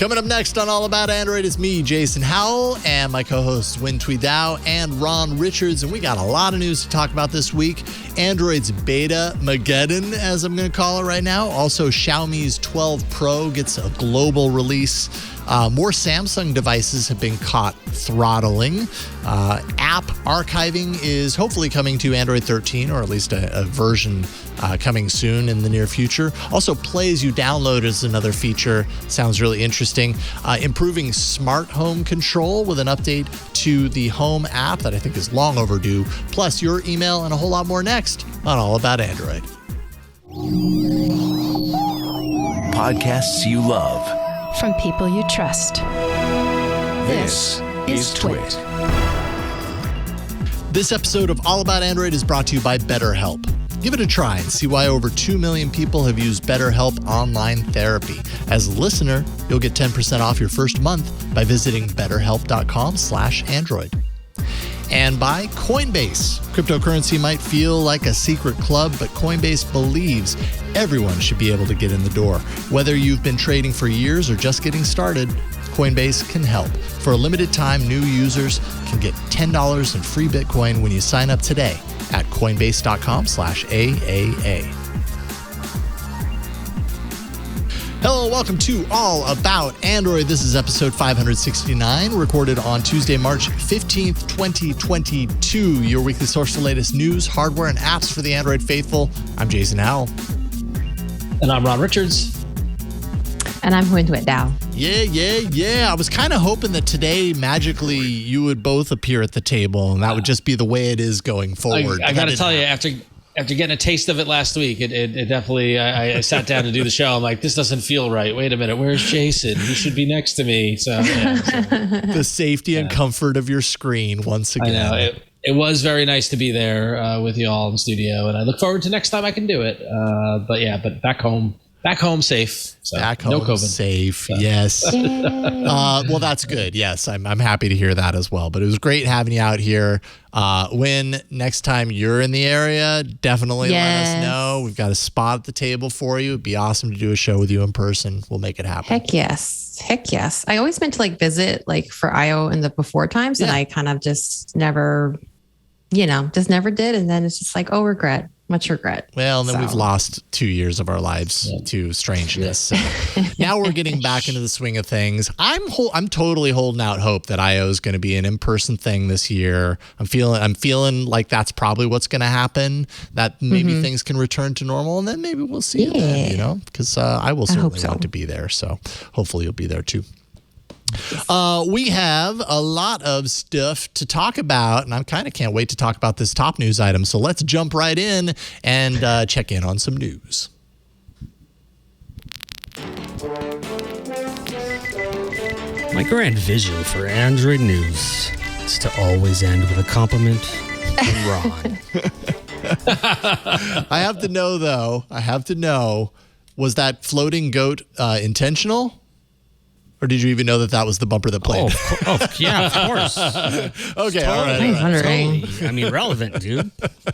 Coming up next on All About Android is me, Jason Howell, and my co-hosts Win Tweed Dow and Ron Richards. And we got a lot of news to talk about this week. Android's Beta-Mageddon, as I'm going to call it right now. Also, Xiaomi's 12 Pro gets a global release. More Samsung devices have been caught throttling. App archiving is hopefully coming to Android 13, or at least a version coming soon in the near future. Also, Play as you download is another feature. Sounds really interesting. Improving smart home control with an update to the Home app that I think is long overdue. Plus, your email and a whole lot more next on All About Android. Podcasts you love. From people you trust. This is Twit. This episode of All About Android is brought to you by BetterHelp. Give it a try and see why over 2 million people have used BetterHelp online therapy. As a listener, you'll get 10% off your first month by visiting betterhelp.com/Android. And by Coinbase. Cryptocurrency might feel like a secret club, but Coinbase believes everyone should be able to get in the door. Whether you've been trading for years or just getting started, Coinbase can help. For a limited time, new users can get $10 in free Bitcoin when you sign up today at coinbase.com/AAA. Hello, welcome to All About Android. This is episode 569, recorded on Tuesday, March 15th, 2022. Your weekly source for the latest news, hardware, and apps for the Android faithful. I'm Jason Howell. And I'm Ron Richards. And I'm Win Tweed Dow. Yeah. I was kind of hoping that today, magically, you would both appear at the table, and that would just be the way it is going forward. I got to tell you, after getting a taste of it last week, it definitely, I sat down to do the show. I'm like, this doesn't feel right. Wait a minute. Where's Jason? He should be next to me. So, the safety and comfort of your screen once again. I know. It was very nice to be there with you all in the studio, and I look forward to next time I can do it. But back home safe. So, back home no COVID. Safe. So. Yes. Well, that's good. Yes, I'm happy to hear that as well. But it was great having you out here. When next time you're in the area, definitely let us know. We've got a spot at the table for you. It'd be awesome to do a show with you in person. We'll make it happen. Heck yes. I always meant to visit for IO in the before times, and I kind of just never did. And then it's just regret. Much regret. Well, and then we've lost 2 years of our lives to strangeness. So now we're getting back into the swing of things. I'm totally holding out hope that I/O is going to be an in-person thing this year. I'm feeling like that's probably what's going to happen. That maybe things can return to normal, and then maybe we'll see it then, because I will certainly want to be there. So hopefully you'll be there too. We have a lot of stuff to talk about, and I kind of can't wait to talk about this top news item. So let's jump right in and check in on some news. My grand vision for Android news is to always end with a compliment from Ron. I have to know, though. Was that floating goat intentional? Or did you even know that was the bumper that played? Oh yeah, of course. Okay, all right. Totally. I mean, relevant, dude.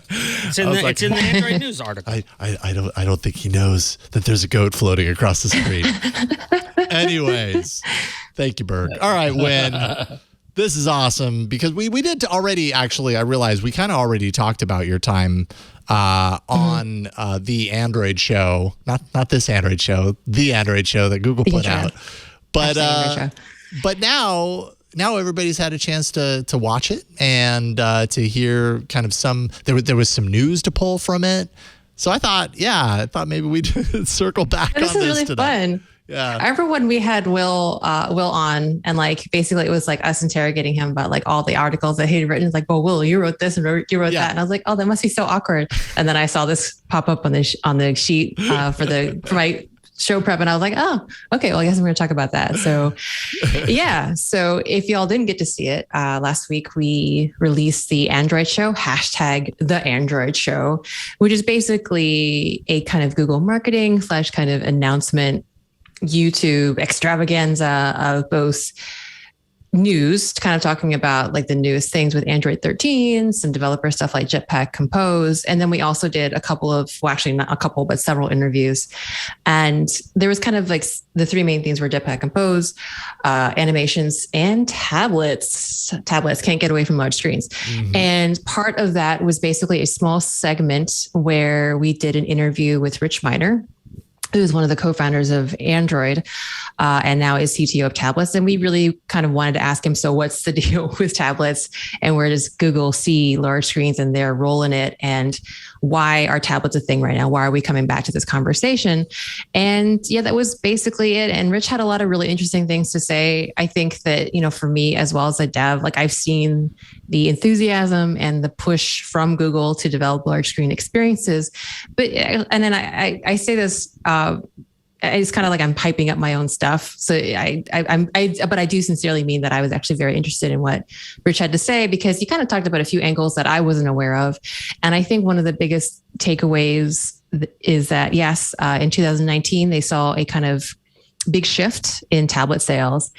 It's in the Android news article. I don't think he knows that there's a goat floating across the screen. Anyways, thank you, Berg. All right, Win. This is awesome because we did already. Actually, I realized we kind of already talked about your time on the Android show. Not this Android show. The Android show that Google put out. But now everybody's had a chance to watch it and to hear kind of there was some news to pull from it. So I thought maybe we'd circle back on this today. This is really fun. Yeah. I remember when we had Will on, and basically it was us interrogating him about all the articles that he'd written. It's well, Will, you wrote this and you wrote that, and I was like, oh, that must be so awkward. And then I saw this pop up on the sheet for my show prep, and I was like, oh, okay, well, I guess I'm going to talk about that. So so if y'all didn't get to see it, last week we released the Android show, #TheAndroidShow, which is basically a kind of Google marketing / kind of announcement YouTube extravaganza of both news, kind of talking about like the newest things with Android 13, some developer stuff like Jetpack Compose. And then we also did a couple of, well, actually not a couple, but several interviews. And there was kind of like the three main themes were Jetpack Compose, animations, and tablets. Tablets can't get away from large screens. Mm-hmm. And part of that was basically a small segment where we did an interview with Rich Miner, who is one of the co-founders of Android, and now is CTO of tablets. And we really kind of wanted to ask him, so what's the deal with tablets, and where does Google see large screens and their role in it? And why are tablets a thing right now? Why are we coming back to this conversation? And yeah, that was basically it. And Rich had a lot of really interesting things to say. I think that, you know, for me, as well as a dev, like I've seen the enthusiasm and the push from Google to develop large screen experiences. But, and then I say this, it's kind of like I'm piping up my own stuff. So but I do sincerely mean that I was actually very interested in what Rich had to say, because he kind of talked about a few angles that I wasn't aware of. And I think one of the biggest takeaways is that, yes, in 2019, they saw a kind of big shift in tablet sales,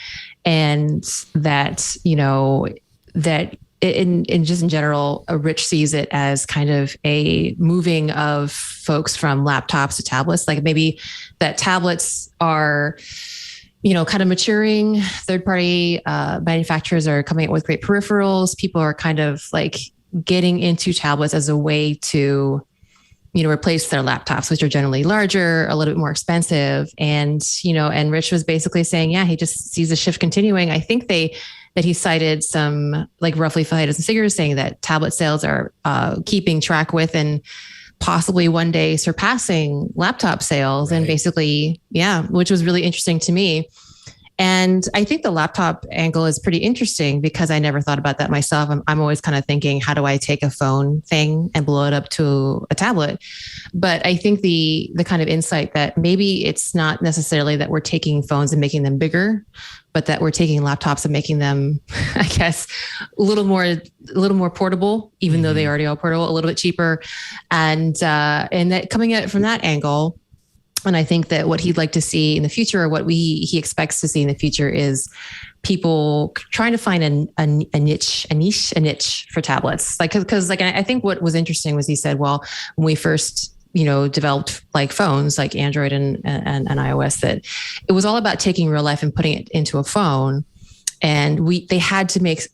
and that, you know, that in just in general, Rich sees it as kind of a moving of folks from laptops to tablets. Like maybe that tablets are, you know, kind of maturing. Third-party manufacturers are coming out with great peripherals. People are kind of like getting into tablets as a way to, you know, replace their laptops, which are generally larger, a little bit more expensive. And, you know, and Rich was basically saying, yeah, he just sees the shift continuing. I think that he cited some, like roughly cited some figures saying that tablet sales are keeping track with and possibly one day surpassing laptop sales. Right. And basically, yeah, which was really interesting to me. And I think the laptop angle is pretty interesting because I never thought about that myself. I'm always kind of thinking, how do I take a phone thing and blow it up to a tablet? But I think the kind of insight that maybe it's not necessarily that we're taking phones and making them bigger, but that we're taking laptops and making them, I guess, a little more portable, even though they already are portable, a little bit cheaper. And that coming at it from that angle. And I think that what he'd like to see in the future, or what he expects to see in the future, is people trying to find a niche for tablets. Like, because like, I think what was interesting was he said, well, when we first, you know, developed like phones like Android and iOS, that it was all about taking real life and putting it into a phone. And they had to make,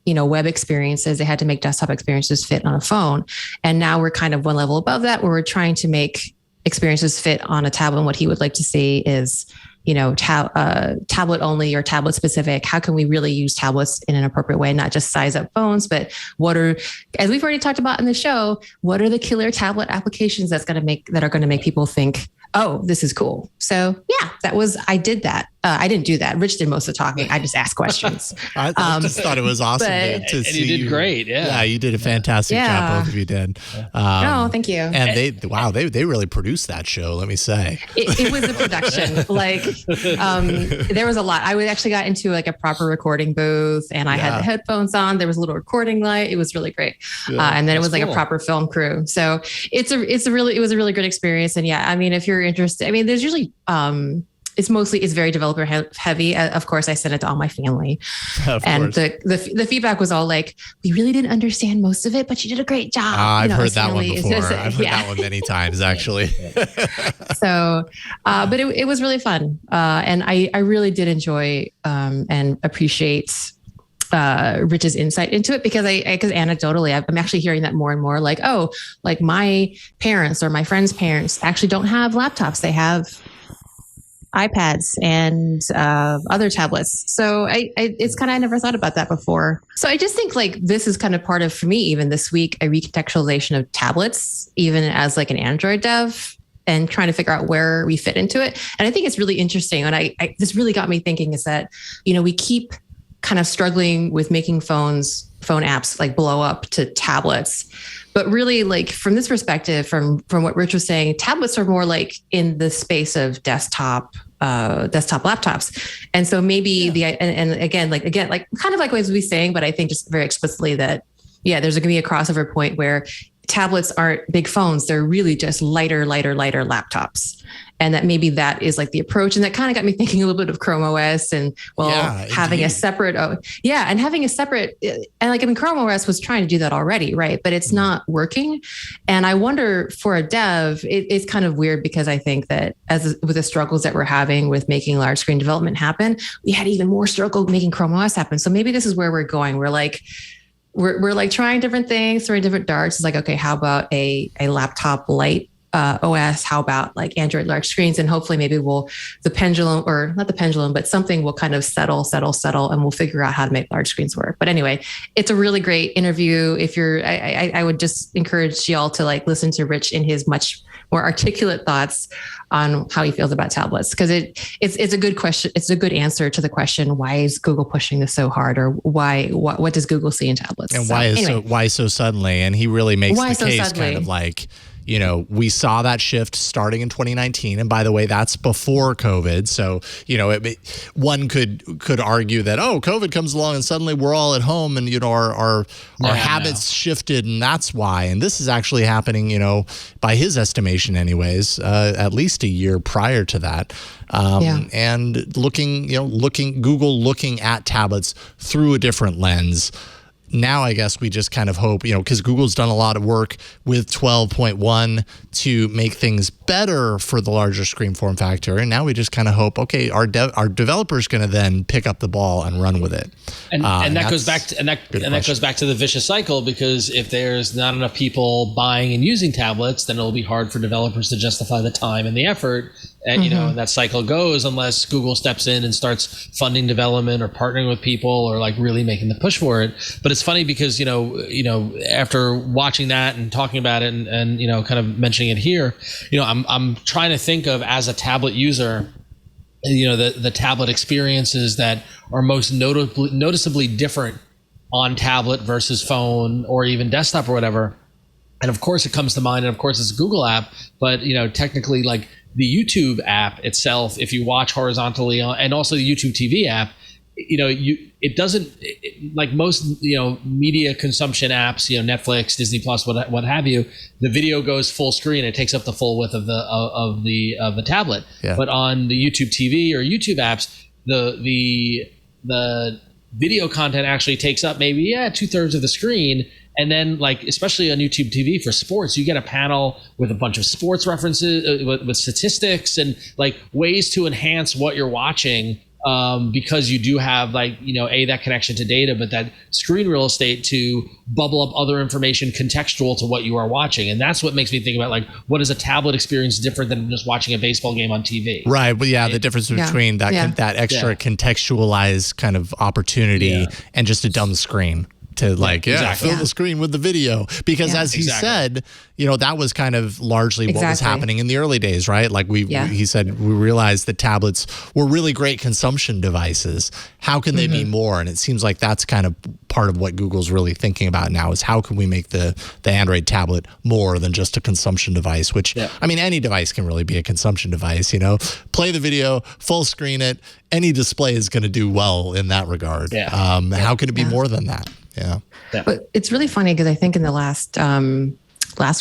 you know, web experiences, they had to make desktop experiences fit on a phone. And now we're kind of one level above that, where we're trying to make experiences fit on a tablet. And what he would like to see is, you know, tablet only or tablet specific. How can we really use tablets in an appropriate way, not just size up phones, but what are, as we've already talked about in the show, what are the killer tablet applications that are going to make people think, oh, this is cool. So yeah, I did that. I didn't do that. Rich did most of the talking. I just asked questions. I just thought it was awesome to see. You did great. Yeah, you did a fantastic job. Both of you did. Thank you. And they really produced that show. Let me say, it was a production. Like there was a lot. I actually got into like a proper recording booth, and I had the headphones on. There was a little recording light. It was really great. And then it was like a proper film crew. So it was a really good experience. And yeah, I mean, if you're interested, I mean, there's usually it's very developer heavy. Of course, I sent it to all my family, and the feedback was all like, "We really didn't understand most of it, but you did a great job." I've heard that one before. I've heard that one many times, actually. So, but it was really fun, and I really did enjoy and appreciate Rich's insight into it, because because anecdotally, I'm actually hearing that more and more. Like, oh, like my parents or my friends' parents actually don't have laptops; they have iPads and other tablets. So it's kind of, I never thought about that before. So I just think like this is kind of part of, for me, even this week, a recontextualization of tablets, even as like an Android dev, and trying to figure out where we fit into it. And I think it's really interesting. And this really got me thinking, is that, you know, we keep kind of struggling with making phone apps like blow up to tablets. But really, like from this perspective, from what Rich was saying, tablets are more like in the space of desktop laptops. And so maybe and again, kind of like what we were saying, but I think just very explicitly that, yeah, there's going to be a crossover point where tablets aren't big phones. They're really just lighter laptops. And that maybe that is like the approach. And that kind of got me thinking a little bit of Chrome OS and having a separate, and like, I mean, Chrome OS was trying to do that already, right? But it's not working. And I wonder for a dev, it's kind of weird because I think that with the struggles that we're having with making large screen development happen, we had even more struggle making Chrome OS happen. So maybe this is where we're going. We're like trying different things, throwing different darts. It's like, okay, how about a laptop light OS? How about like Android large screens? And hopefully maybe the pendulum, or not the pendulum, but something will kind of settle, and we'll figure out how to make large screens work. But anyway, it's a really great interview. If I would just encourage y'all to like listen to Rich in his much more articulate thoughts on how he feels about tablets. Because it's a good question. It's a good answer to the question, why is Google pushing this so hard? Or what does Google see in tablets? And why so suddenly? And he really makes the case kind of like, you know, we saw that shift starting in 2019. And by the way, that's before COVID. So, you know, one could argue that, oh, COVID comes along and suddenly we're all at home and, you know, our habits shifted and that's why. And this is actually happening, you know, by his estimation anyways, at least a year prior to that. And Google looking at tablets through a different lens. Now, I guess we just kind of hope, you know, because Google's done a lot of work with 12.1 to make things better for the larger screen form factor. And now we just kind of hope, okay, our developer's going to then pick up the ball and run with it. And that goes back to that goes back to the vicious cycle, because if there's not enough people buying and using tablets, then it'll be hard for developers to justify the time and the effort. And, you know, and that cycle goes unless Google steps in and starts funding development or partnering with people or like really making the push for it. But it's funny because, you know, after watching that and talking about it and you know, kind of mentioning it here, you know, I'm trying to think of, as a tablet user, you know, the tablet experiences that are most noticeably different on tablet versus phone or even desktop or whatever. And of course it comes to mind, and of course it's a Google app, but, you know, technically like the YouTube app itself, if you watch horizontally and also the YouTube TV app, you know, it doesn't, like most, you know, media consumption apps, you know, Netflix, Disney Plus, what have you, the video goes full screen. It takes up the full width of the tablet. Yeah. But on the YouTube TV or YouTube apps, the video content actually takes up maybe 2/3 of the screen. And then, like, especially on YouTube TV for sports, you get a panel with a bunch of sports references, with statistics and like ways to enhance what you're watching, because you do have, like, you know, that connection to data, but that screen real estate to bubble up other information contextual to what you are watching. And that's what makes me think about, like, what is a tablet experience different than just watching a baseball game on TV? Right. But the difference between that extra contextualized kind of opportunity and just a dumb screen. To fill the screen with the video, because as he said, you know, that was kind of largely what was happening in the early days, right? Like he said, we realized that tablets were really great consumption devices. How can they be more? And it seems like that's kind of part of what Google's really thinking about now, is how can we make the Android tablet more than just a consumption device, which, I mean, any device can really be a consumption device, you know, play the video, full screen it, any display is going to do well in that regard. How can it be more than that? Yeah. But it's really funny because I think in the last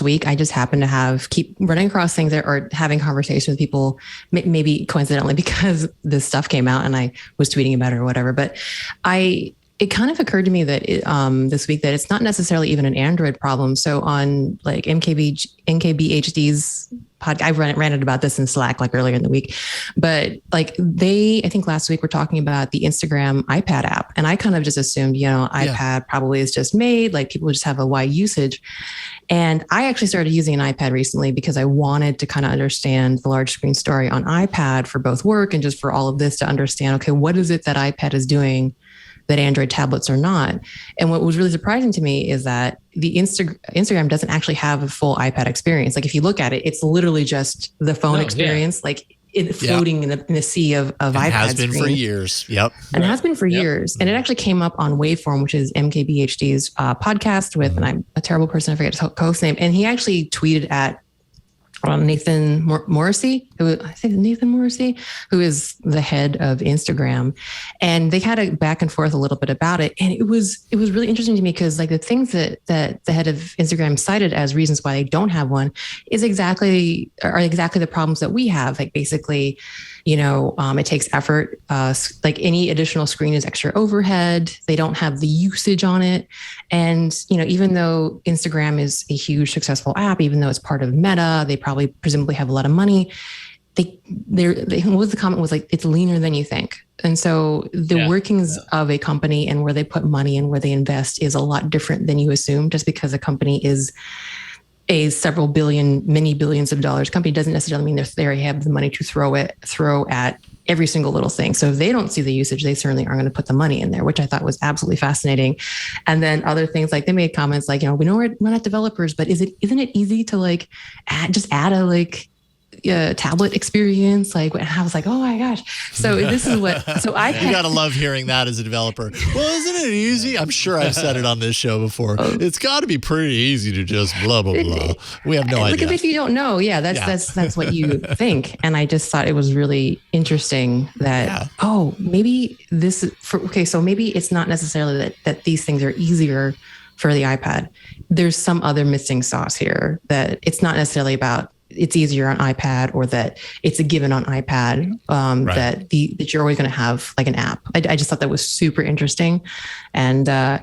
week, I just happened to keep running across things or having conversations with people, maybe coincidentally because this stuff came out and I was tweeting about it or whatever. But it kind of occurred to me that this week that it's not necessarily even an Android problem. So on like MKBHD's podcast, I ranted about this in Slack like earlier in the week, but like I think last week we're talking about the Instagram iPad app. And I kind of just assumed, you know, iPad probably is just made, like people just have a wide usage. And I actually started using an iPad recently because I wanted to kind of understand the large screen story on iPad for both work and just for all of this to understand, okay, what is it that iPad is doing that Android tablets are not? And what was really surprising to me is that the Instagram doesn't actually have a full iPad experience. Like if you look at it, it's literally just the phone experience, like floating in the sea of iPad. It has been for years. Yep. And it has been for years. And it actually came up on Waveform, which is MKBHD's podcast with, and I'm a terrible person, I forget his host name. And he actually tweeted at Nathan Morrissey, I think Nathan Morrissey, who is the head of Instagram, and they had a back and forth a little bit about it. And it was really interesting to me because like the things that the head of Instagram cited as reasons why they don't have one are exactly the problems that we have. Like basically, it takes effort. Like any additional screen is extra overhead. They don't have the usage on it. And, even though Instagram is a huge successful app, even though it's part of Meta, they probably presumably have a lot of money. What was the comment was like, it's leaner than you think. And so the workings of a company and where they put money and where they invest is a lot different than you assume. Just because a company is a several billion, many billions of dollars company doesn't necessarily mean they have the money to throw at every single little thing. So if they don't see the usage, they certainly aren't going to put the money in there, which I thought was absolutely fascinating. And then other things like they made comments like, we know we're not developers, but isn't it easy to like add a tablet experience? Like, and I was like, oh my gosh. So this is you gotta love hearing that as a developer. Well, isn't it easy? I'm sure I've said it on this show before. It's got to be pretty easy to just blah blah blah. We have no idea. If you don't know, that's what you think. And I just thought it was really interesting that maybe so maybe it's not necessarily that these things are easier for the iPad. There's some other missing sauce here that it's not necessarily about it's easier on iPad or that it's a given on iPad, that you're always going to have like an app. I just thought that was super interesting. And I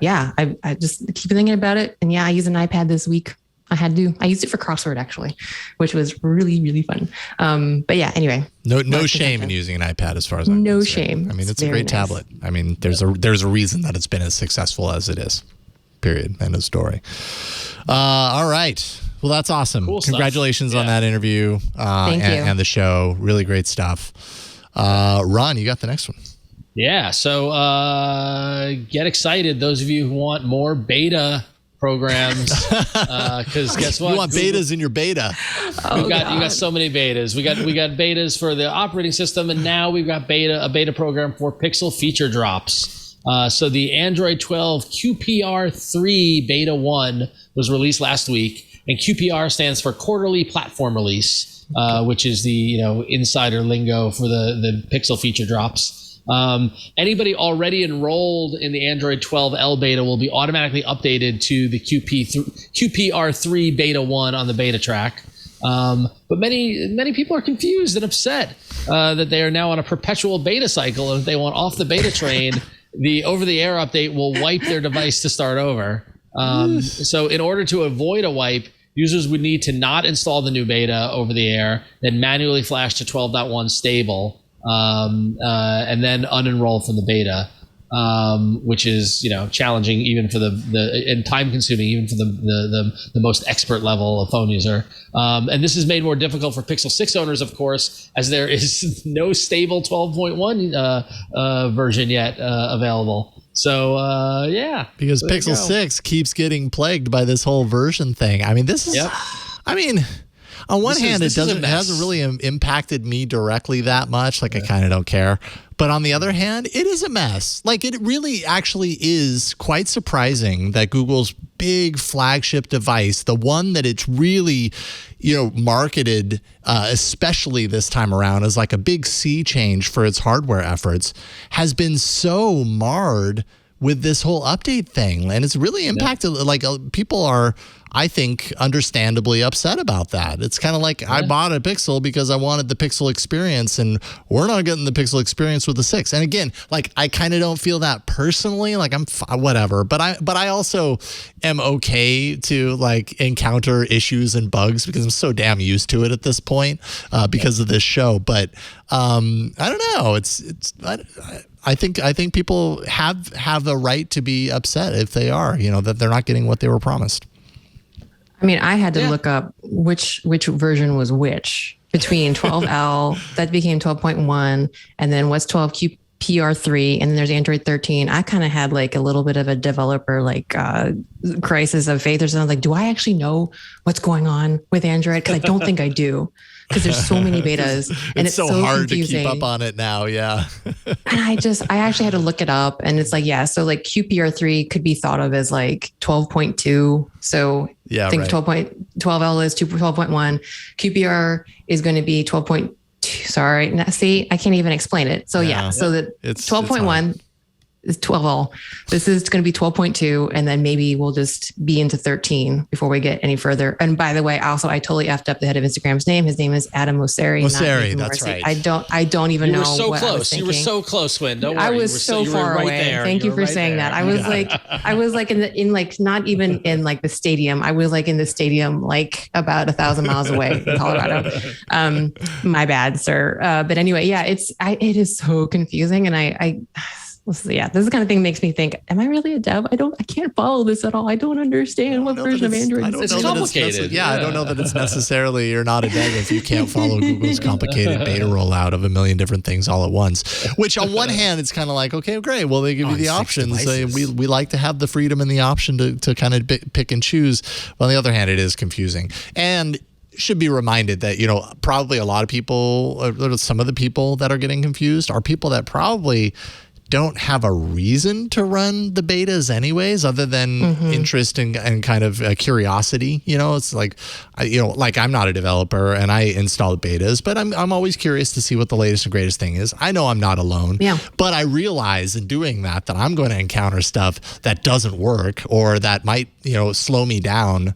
just keep thinking about it. And I used an iPad this week. I used it for crossword actually, which was really, really fun. Anyway. No shame in using an iPad as far as I'm concerned. No shame. I mean, it's a great tablet. I mean, there's a reason that it's been as successful as it is. Period. End of story. All right. Well, that's awesome. Cool Congratulations on that interview and the show. Really great stuff. Ron, you got the next one. Yeah. So get excited, those of you who want more beta programs, because guess what? You want betas in your beta. You got so many betas. We got betas for the operating system, and now we've got a beta program for Pixel feature drops. So the Android 12 QPR3 Beta 1 was released last week. And QPR stands for quarterly platform release, which is the insider lingo for the Pixel feature drops. Anybody already enrolled in the Android 12L beta will be automatically updated to the QPR3 Beta 1 on the beta track. But many people are confused and upset that they are now on a perpetual beta cycle, and if they want off the beta train, the over-the-air update will wipe their device to start over. So in order to avoid a wipe, users would need to not install the new beta over the air, then manually flash to 12.1 stable, and then unenroll from the beta, which is challenging even for and time consuming even for the most expert level of phone user. And this is made more difficult for Pixel 6 owners, of course, as there is no stable 12.1 version yet available. So, because Pixel 6 keeps getting plagued by this whole version thing. I mean, this is, on one hand, it hasn't really impacted me directly that much. Like, I kind of don't care. But on the other hand, it is a mess. Like, it really actually is quite surprising that Google's big flagship device, the one that it's really, marketed, especially this time around as like a big sea change for its hardware efforts, has been so marred with this whole update thing. And it's really impacted, people are, I think, understandably upset about that. It's kind of like I bought a Pixel because I wanted the Pixel experience, and we're not getting the Pixel experience with the 6. And again, I kind of don't feel that personally. Like, I'm whatever, but I also am okay to encounter issues and bugs because I'm so damn used to it at this point because of this show. But I don't know. I think people have a right to be upset if they are, that they're not getting what they were promised. I mean, I had to look up which version was which between 12L that became 12.1, and then what's 12 QPR3, and then there's Android 13. I kind of had a little bit of a developer crisis of faith or something. Do I actually know what's going on with Android? Because I don't think I do. Because there's so many betas, and it's so hard confusing. To keep up on it now. Yeah. And I actually had to look it up, and it's QPR3 could be thought of as 12.2. So I think 12L is 12.1. QPR is going to be 12.2 sorry. Now, see, I can't even explain it. So so the it's 12.1 is 12. Well, this is going to be 12.2, and then maybe we'll just be into 13 before we get any further. And by the way, also, I totally effed up the head of Instagram's name. His name is Adam Mosseri. That's right. I don't even know. You were so what close. I was thinking. You were so close, Win. Don't worry. I was so far away. There. Thank you for saying that. I was like in like not even in like the stadium. I was like in the stadium, like about 1,000 miles away in Colorado. My bad, sir. But anyway, yeah, it is so confusing, and this is the kind of thing that makes me think, am I really a dev? I can't follow this at all. I don't understand what version of Android this is. It's complicated. I don't know that it's necessarily you're not a dev if you can't follow Google's complicated beta rollout of a million different things all at once. Which on one hand, it's kind of like, okay, great. Well, they give you the options. We like to have the freedom and the option to kind of pick and choose. But on the other hand, it is confusing. And should be reminded that, probably a lot of people, or some of the people that are getting confused are people that probably don't have a reason to run the betas anyways, other than interest and kind of curiosity. It's like, like I'm not a developer and I install betas, but I'm always curious to see what the latest and greatest thing is. I know I'm not alone, but I realize in doing that I'm going to encounter stuff that doesn't work or that might, slow me down.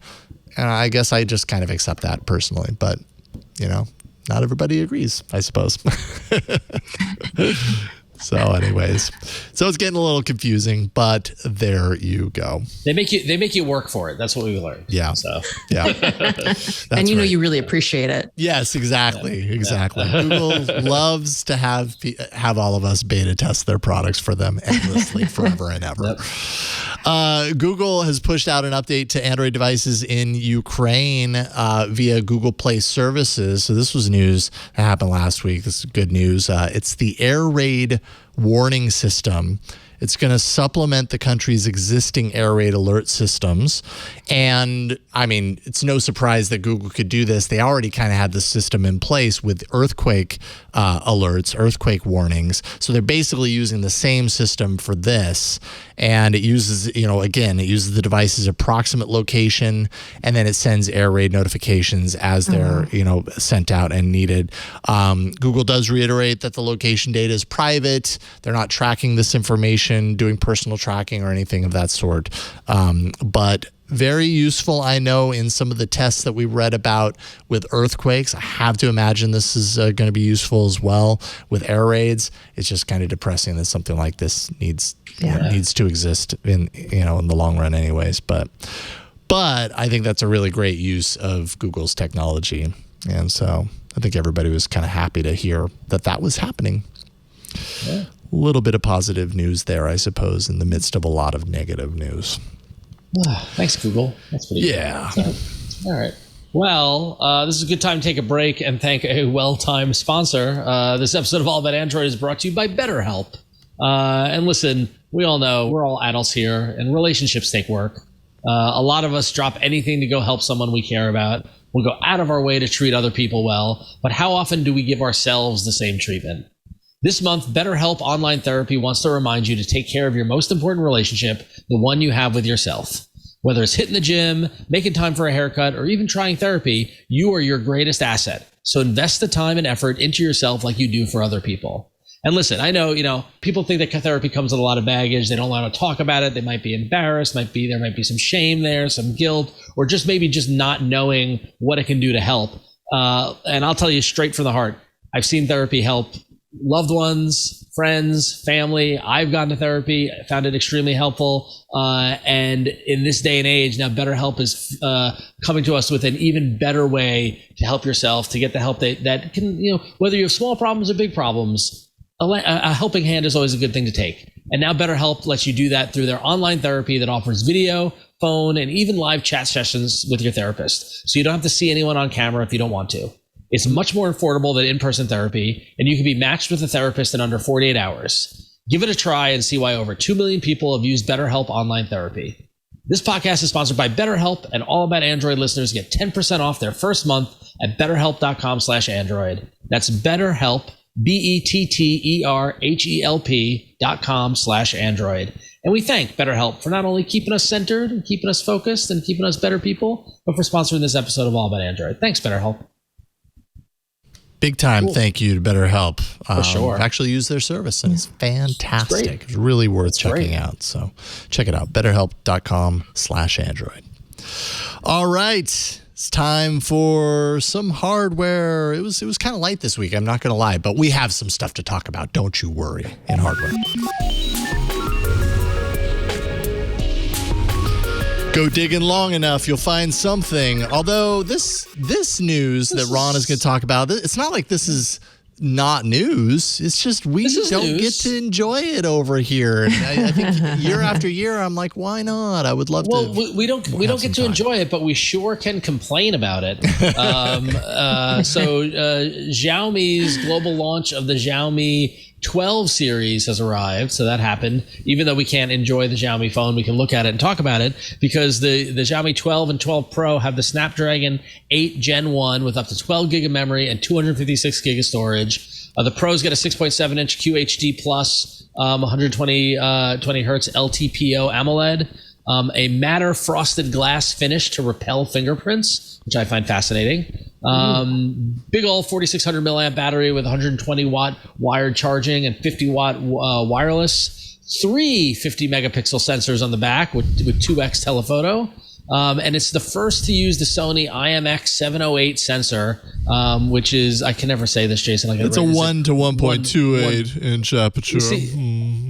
And I guess I just kind of accept that personally, but not everybody agrees, I suppose. So anyways, it's getting a little confusing, but there you go. They make you work for it. That's what we learned. Yeah. So yeah. And you really appreciate it. Yes, exactly. Yeah. Exactly. Yeah. Google loves to have all of us beta test their products for them endlessly forever and ever. Yep. Google has pushed out an update to Android devices in Ukraine via Google Play Services. So this was news that happened last week. This is good news. It's the air raid warning system. It's going to supplement the country's existing air raid alert systems. And I mean, it's no surprise that Google could do this. They already kind of had the system in place with earthquake alerts, earthquake warnings. So they're basically using the same system for this. And it uses, it uses the device's approximate location, and then it sends air raid notifications as they're, sent out and needed. Google does reiterate that the location data is private. They're not tracking this information, doing personal tracking or anything of that sort. But very useful, I know, in some of the tests that we read about with earthquakes. I have to imagine this is going to be useful as well with air raids. It's just kind of depressing that something like this needs to exist in the long run anyways. But I think that's a really great use of Google's technology. And so I think everybody was kind of happy to hear that was happening. Yeah. A little bit of positive news there, I suppose, in the midst of a lot of negative news. Thanks, Google. That's pretty good. So, all right. Well, this is a good time to take a break and thank a well-timed sponsor. This episode of All About Android is brought to you by BetterHelp. And listen, we all know we're all adults here, and relationships take work. A lot of us drop anything to go help someone we care about. We'll go out of our way to treat other people well. But how often do we give ourselves the same treatment? This month, BetterHelp Online Therapy wants to remind you to take care of your most important relationship, the one you have with yourself. Whether it's hitting the gym, making time for a haircut, or even trying therapy, you are your greatest asset. So invest the time and effort into yourself like you do for other people. And listen, I know, people think that therapy comes with a lot of baggage. They don't want to talk about it. They might be embarrassed. There might be some shame there, some guilt, or just not knowing what it can do to help. And I'll tell you straight from the heart, I've seen therapy help loved ones, friends, family. I've gone to therapy. I found it extremely helpful. And in this day and age, now BetterHelp is coming to us with an even better way to help yourself, to get the help that can, whether you have small problems or big problems, a helping hand is always a good thing to take. And now BetterHelp lets you do that through their online therapy that offers video, phone, and even live chat sessions with your therapist. So you don't have to see anyone on camera if you don't want to. It's much more affordable than in-person therapy, and you can be matched with a therapist in under 48 hours. Give it a try and see why over 2 million people have used BetterHelp online therapy. This podcast is sponsored by BetterHelp, and All About Android listeners get 10% off their first month at betterhelp.com/Android. That's BetterHelp, BetterHelp.com/Android. And we thank BetterHelp for not only keeping us centered and keeping us focused and keeping us better people, but for sponsoring this episode of All About Android. Thanks, BetterHelp. Big time thank you to BetterHelp. For sure. I've actually used their service, and it's fantastic. It's really worth checking out. So check it out, betterhelp.com/Android. All right. It's time for some hardware. It was kind of light this week, I'm not going to lie, but we have some stuff to talk about. Don't you worry in hardware. Go digging long enough, you'll find something. Although this news that Ron is going to talk about, it's not like this is not news. It's just we don't get to enjoy it over here. And I think year after year, I'm like, why not? I would love to. Well, we don't get to enjoy it, but we sure can complain about it. So Xiaomi's global launch of the Xiaomi 12 series has arrived. So that happened. Even though we can't enjoy the Xiaomi phone, we can look at it and talk about it, because the Xiaomi 12 and 12 Pro have the Snapdragon 8 Gen 1 with up to 12 gig of memory and 256 gig of storage. The Pros get a 6.7 inch QHD plus 120 hertz LTPO AMOLED, a matte frosted glass finish to repel fingerprints, which I find fascinating. Big old 4600 milliamp battery with 120 watt wired charging and 50 watt wireless. 3 50 megapixel sensors on the back with 2x telephoto. And it's the first to use the Sony IMX708 sensor, which is, I can never say this, Jason. It's a 1 to 1.28 inch aperture.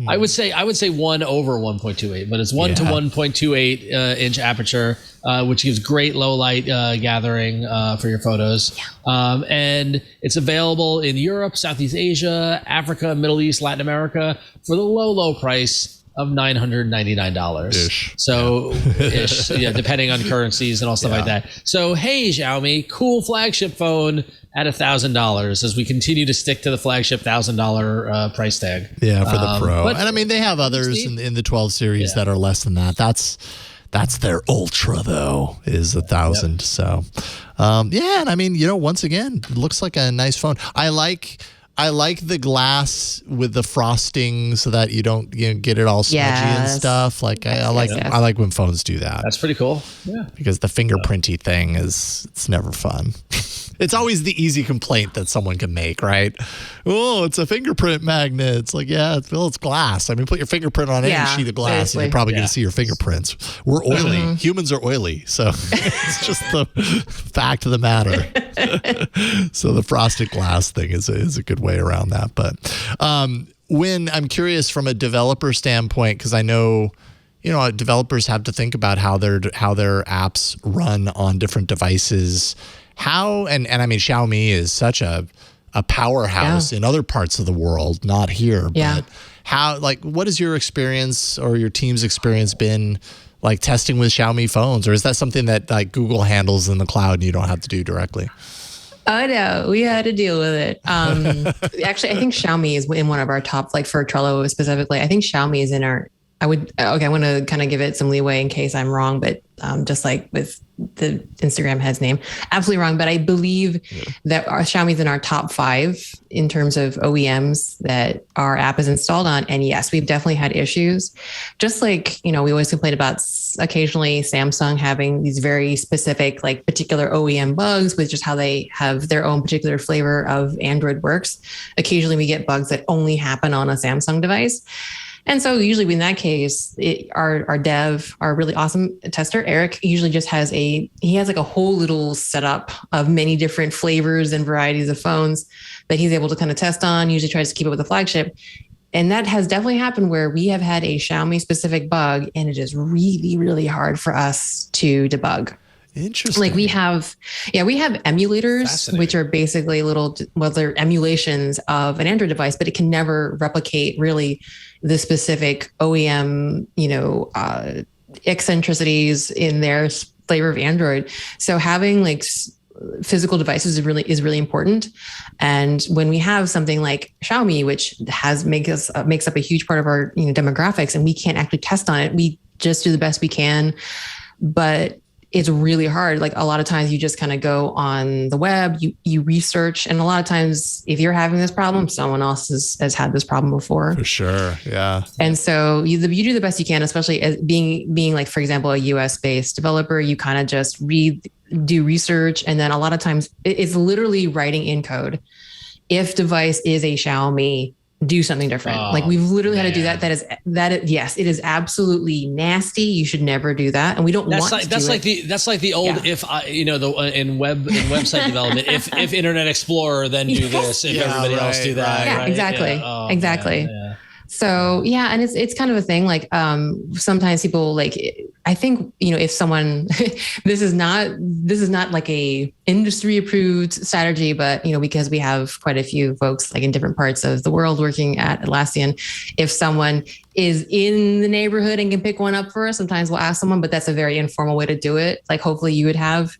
I would say 1 over 1.28, but it's 1 to 1.28 inch aperture, which gives great low light gathering for your photos. And it's available in Europe, Southeast Asia, Africa, Middle East, Latin America for the low price of $999 ish. So ish, depending on currencies and all stuff like that. So hey, Xiaomi, cool flagship phone at $1,000 as we continue to stick to the flagship $1,000 price tag. Yeah, for the Pro. And I mean, they have others in the 12 series that are less than that. That's their Ultra though, is $1,000. Yep. So and I mean, once again, it looks like a nice phone. I like the glass with the frosting so that you don't get it all smudgy and stuff. Like I like when phones do that. That's pretty cool. Yeah. Because the fingerprinty thing it's never fun. It's always the easy complaint that someone can make, right? Oh, it's a fingerprint magnet. It's like, it's glass. I mean, put your fingerprint on any sheet of glass and you're probably going to see your fingerprints. We're oily. Humans are oily. So it's just the fact of the matter. So the frosted glass thing is a good way around that. But when I'm curious from a developer standpoint, because I know developers have to think about how their apps run on different devices. How and I mean, Xiaomi is such a powerhouse in other parts of the world, not here. But how, what has your experience or your team's experience been like testing with Xiaomi phones, or is that something that Google handles in the cloud and you don't have to do directly? Oh no, we had to deal with it. Actually, I think Xiaomi is in one of our top, for Trello specifically. I think Xiaomi is in our. I want to kind of give it some leeway in case I'm wrong, but just like with the Instagram head's name, absolutely wrong. But I believe that our Xiaomi's in our top 5 in terms of OEMs that our app is installed on. And yes, we've definitely had issues. Just like, we always complain about occasionally Samsung having these very specific, particular OEM bugs with just how they have their own particular flavor of Android works. Occasionally we get bugs that only happen on a Samsung device. And so usually in that case, our dev, our really awesome tester, Eric, usually just has a whole little setup of many different flavors and varieties of phones that he's able to kind of test on, usually tries to keep it with the flagship. And that has definitely happened where we have had a Xiaomi specific bug and it is really, really hard for us to debug. Interesting. We have emulators, which are basically they're emulations of an Android device, but it can never replicate really the specific OEM, eccentricities in their flavor of Android. So having physical devices is really important. And when we have something like Xiaomi, which makes up a huge part of our demographics, and we can't actually test on it, we just do the best we can. But it's really hard. A lot of times you just kind of go on the web, you research. And a lot of times if you're having this problem, someone else has had this problem before. For sure. Yeah. And so you do the best you can, especially as being for example, a US based developer, you kind of just read do research. And then a lot of times it's literally writing in code. If device is a Xiaomi, do something different. Like we've literally had to do that. Yes, it is absolutely nasty. You should never do that. And we don't want to that's like the old, if I, in website development, if Internet Explorer, then do this, if everybody else do that. Yeah, right? exactly. Yeah. Oh, exactly. Man, yeah. So yeah, and it's kind of a thing. Like sometimes people like, I think, if someone, this is not like a industry approved strategy, but because we have quite a few folks like in different parts of the world working at Atlassian, if someone is in the neighborhood and can pick one up for us, sometimes we'll ask someone, but that's a very informal way to do it. Like hopefully you would have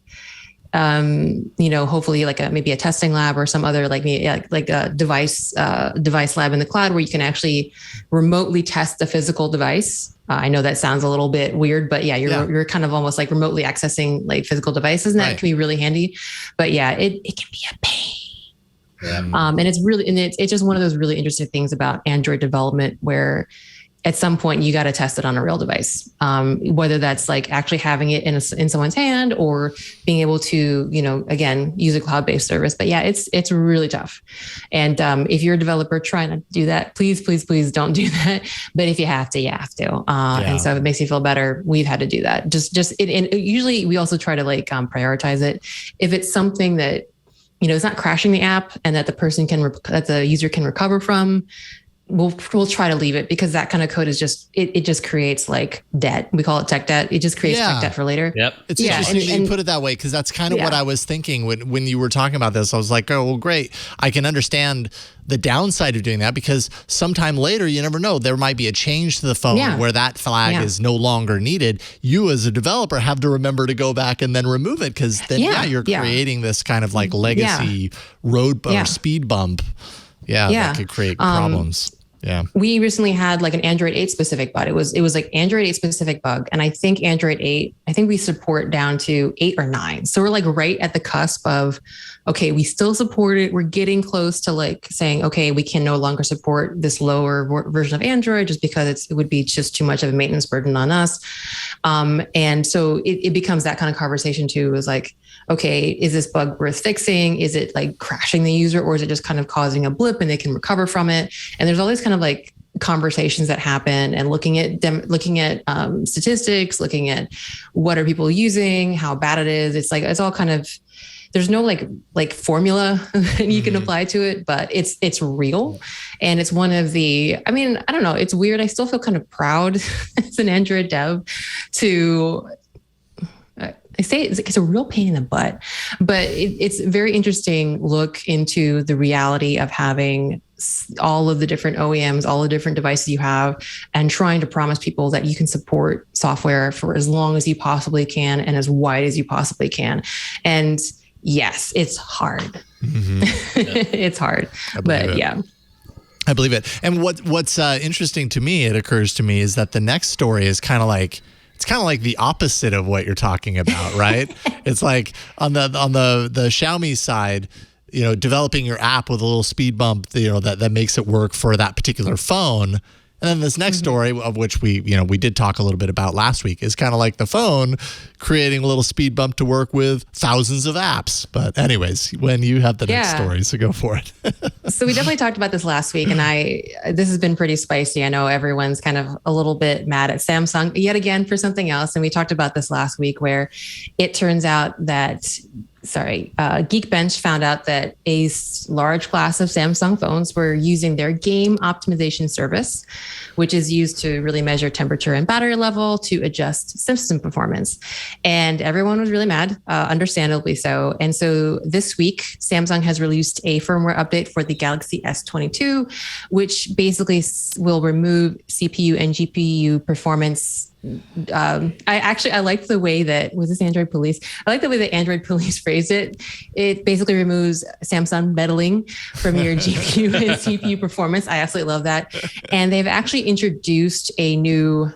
hopefully like maybe a testing lab or some other like a device lab in the cloud where you can actually remotely test the physical device. I know that sounds a little bit weird, but you're kind of almost like remotely accessing like physical devices, and that can be really handy. But yeah, it can be a pain. Yeah. And it's just one of those really interesting things about Android development where at some point you got to test it on a real device, whether that's like actually having it in someone's hand or being able to, again, use a cloud-based service. But yeah, it's really tough. And if you're a developer trying to do that, please, please, please don't do that. But if you have to, you have to. And so if it makes you feel better, we've had to do that. And usually we also try to like prioritize it. If it's something that, it's not crashing the app and that that the user can recover from, we'll try to leave it, because that kind of code is just, it just creates like debt. We call it tech debt. It just creates tech debt for later. Yep. It's interesting that you put it that way, because that's kind of what I was thinking when you were talking about this. I was like, oh, well, great. I can understand the downside of doing that, because sometime later, you never know, there might be a change to the phone where that flag is no longer needed. You as a developer have to remember to go back and then remove it, because then you're creating this kind of like legacy road or speed bump. That could create problems. Yeah. We recently had like an Android 8 specific bug. It was like Android 8 specific bug. And I think Android 8, we support down to 8 or 9. So we're like right at the cusp of, okay, we still support it. We're getting close to like saying, okay, we can no longer support this lower version of Android just because it would be just too much of a maintenance burden on us. And so it becomes that kind of conversation too, is like, okay, is this bug worth fixing? Is it like crashing the user, or is it just kind of causing a blip and they can recover from it? And there's all these kind of like conversations that happen, and looking at statistics, looking at what are people using, how bad it is. It's like, it's all kind of, there's no like formula you can apply to it, but it's real. And it's one of the, I don't know, it's weird. I still feel kind of proud as an Android dev to, I say it's a real pain in the butt, but it's a very interesting look into the reality of having all of the different OEMs, all the different devices you have, and trying to promise people that you can support software for as long as you possibly can and as wide as you possibly can. And yes, it's hard. Mm-hmm. It's hard, but yeah. I believe it. And what's interesting to me, it occurs to me, is that the next story is kind of like, it's kind of like the opposite of what you're talking about, right? It's like on the Xiaomi side, developing your app with a little speed bump, that makes it work for that particular phone. And then this next story, of which we did talk a little bit about last week, is kind of like the phone creating a little speed bump to work with thousands of apps. But anyways, when you have the next story, so go for it. So we definitely talked about this last week, and this has been pretty spicy. I know everyone's kind of a little bit mad at Samsung yet again for something else. And we talked about this last week, where it turns out that Geekbench found out that a large class of Samsung phones were using their game optimization service, which is used to really measure temperature and battery level to adjust system performance. And everyone was really mad, understandably so. And so this week, Samsung has released a firmware update for the Galaxy S22, which basically will remove CPU and GPU performance. I liked the way that, was this Android Police? I like the way that Android Police phrased it. It basically removes Samsung meddling from your GPU and CPU performance. I absolutely love that. And they've actually introduced a new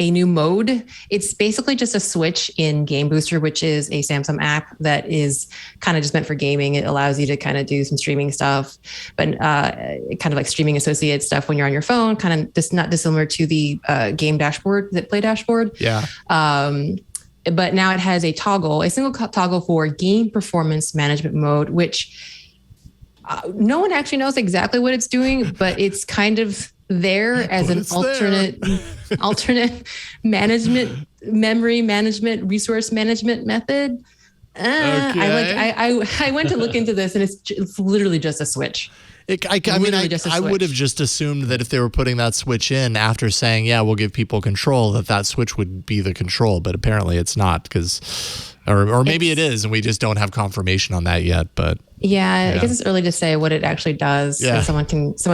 mode. It's basically just a switch in Game Booster, which is a Samsung app that is kind of just meant for gaming. It allows you to kind of do some streaming stuff, but kind of like streaming associated stuff when you're on your phone, kind of just not dissimilar to the game dashboard, the Play dashboard. Yeah. but now it has a single toggle for game performance management mode, which no one actually knows exactly what it's doing, but it's kind of there as an alternate management, memory management, resource management method. I went to look into this, and it's literally just a switch. I would have just assumed that if they were putting that switch in after saying, yeah, we'll give people control, that switch would be the control, but apparently it's not, or maybe it is, and we just don't have confirmation on that yet. But yeah, I guess it's early to say what it actually does. Yeah. Someone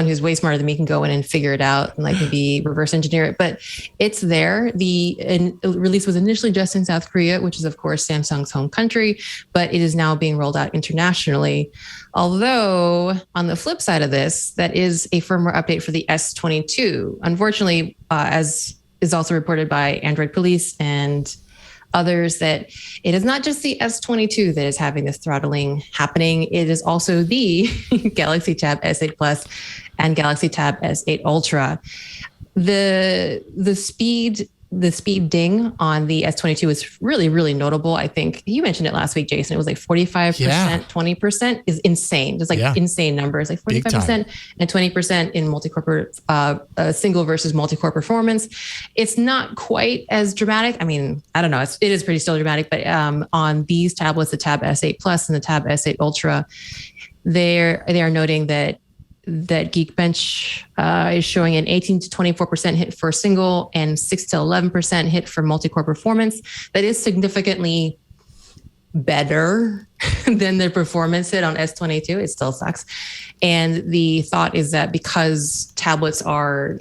who's way smarter than me can go in and figure it out and like maybe reverse engineer it. But it's there. The release was initially just in South Korea, which is of course Samsung's home country, but it is now being rolled out internationally. Although on the flip side of this, that is a firmware update for the S22. Unfortunately, as is also reported by Android Police and others, that it is not just the S22 that is having this throttling happening. It is also the Galaxy Tab S8 Plus and Galaxy Tab S8 Ultra. The speed ding on the S22 is really, really notable. I think you mentioned it last week, Jason. It was like 45%, 20% is insane. It's like insane numbers, like 45% and 20% in multi-core, single versus multi-core performance. It's not quite as dramatic. I mean, I don't know. It is pretty still dramatic, but on these tablets, the Tab S8 Plus and the Tab S8 Ultra, they are noting that Geekbench is showing an 18 to 24% hit for single and 6 to 11% hit for multi-core performance. That is significantly better than the performance hit on S22. It still sucks. And the thought is that because tablets are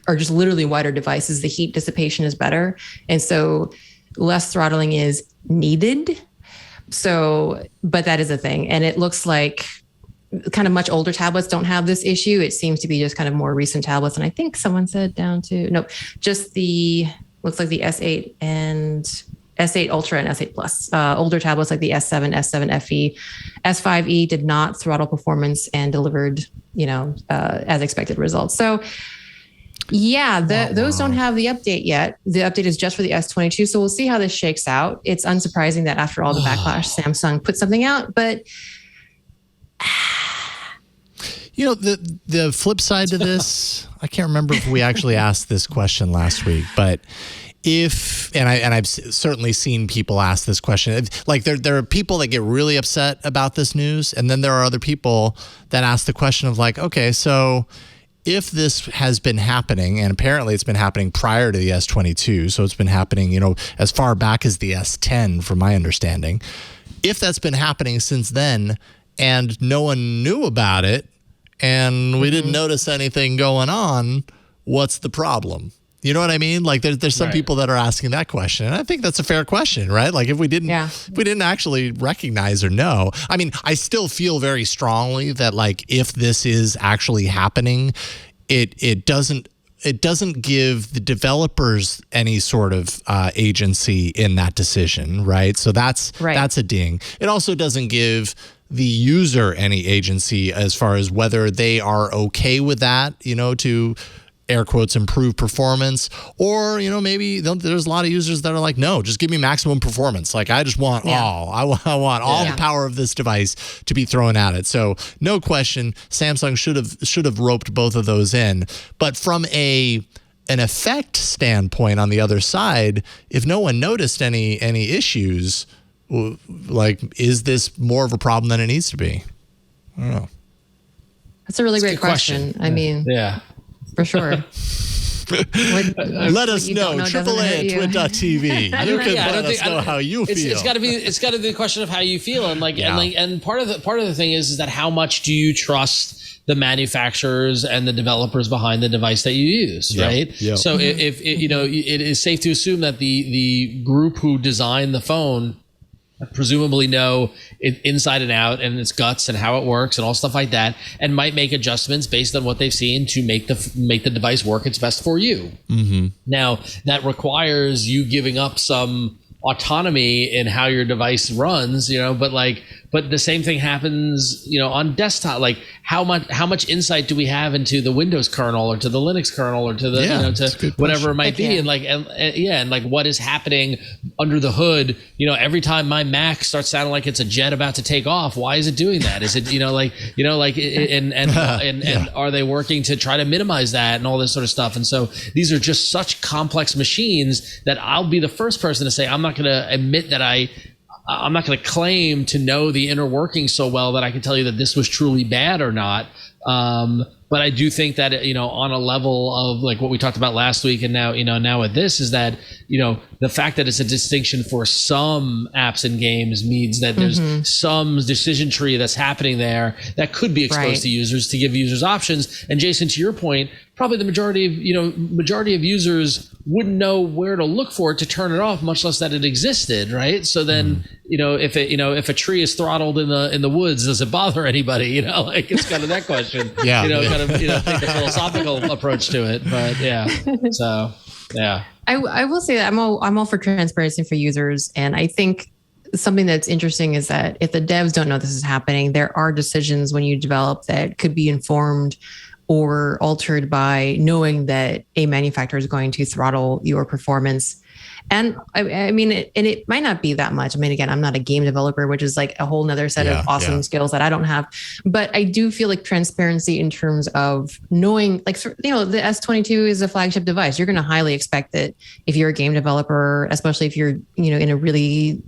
just literally wider devices, the heat dissipation is better. And so less throttling is needed. So, but that is a thing. And it looks like kind of much older tablets don't have this issue. It seems to be just kind of more recent tablets. And I think someone said just looks like the S8 and S8 Ultra and S8 Plus. Older tablets like the S7, S7 FE, S5e did not throttle performance and delivered, as expected results. So yeah, those don't have the update yet. The update is just for the S22. So we'll see how this shakes out. It's unsurprising that after all the backlash, Samsung put something out, but the flip side to this, I can't remember if we actually asked this question last week, but I've certainly seen people ask this question. Like there are people that get really upset about this news, and then there are other people that ask the question of like, okay, so if this has been happening, and apparently it's been happening prior to the S22, so it's been happening, as far back as the S10, from my understanding. If that's been happening since then, and no one knew about it, and we didn't notice anything going on, what's the problem? You know what I mean? Like there's some people that are asking that question, and I think that's a fair question, right? Like if we didn't actually recognize or know. I mean, I still feel very strongly that like if this is actually happening, it doesn't give the developers any sort of agency in that decision, right? So that's a ding. It also doesn't give the user any agency as far as whether they are okay with that, to air quotes improve performance, or maybe there's a lot of users that are like, no, just give me maximum performance. Like I just want all. I want all the power of this device to be thrown at it. So no question, Samsung should have roped both of those in. But from an effect standpoint on the other side, if no one noticed any issues, like, is this more of a problem than it needs to be? I don't know. That's a really great question. I mean, for sure. Let us know. AAA@twit.tv. You can let us know how you feel. It's got to be the question of how you feel, and part of the thing is that how much do you trust the manufacturers and the developers behind the device that you use, right? Yep. So if it is safe to assume that the group who designed the phone presumably know it inside and out and its guts and how it works and all stuff like that, and might make adjustments based on what they've seen to make the device work its best for you. Mm-hmm. Now that requires you giving up some autonomy in how your device runs, but like but the same thing happens, on desktop. Like how much insight do we have into the Windows kernel or to the Linux kernel or to the to whatever it might be, and like what is happening under the hood? Every time my Mac starts sounding like it's a jet about to take off, why is it doing that? Is it and are they working to try to minimize that and all this sort of stuff? And so these are just such complex machines that I'll be the first person to say I'm not going to admit that I'm not going to claim to know the inner workings so well that I can tell you that this was truly bad or not. But I do think that, on a level of like what we talked about last week and now with this is that, the fact that it's a distinction for some apps and games means that there's some decision tree that's happening there that could be exposed to users to give users options. And Jason, to your point, probably the majority of users wouldn't know where to look for it to turn it off, much less that it existed, right? So then, if a tree is throttled in the woods, does it bother anybody? It's kind of that question. Take the philosophical approach to it, but so yeah. I will say that I'm all for transparency for users, and I think something that's interesting is that if the devs don't know this is happening, there are decisions when you develop that could be informed or altered by knowing that a manufacturer is going to throttle your performance. And I mean, it might not be that much. I mean, again, I'm not a game developer, which is like a whole nother set of awesome skills that I don't have. But I do feel like transparency in terms of knowing, like, the S22 is a flagship device. You're going to highly expect that if you're a game developer, especially if you're, in a really,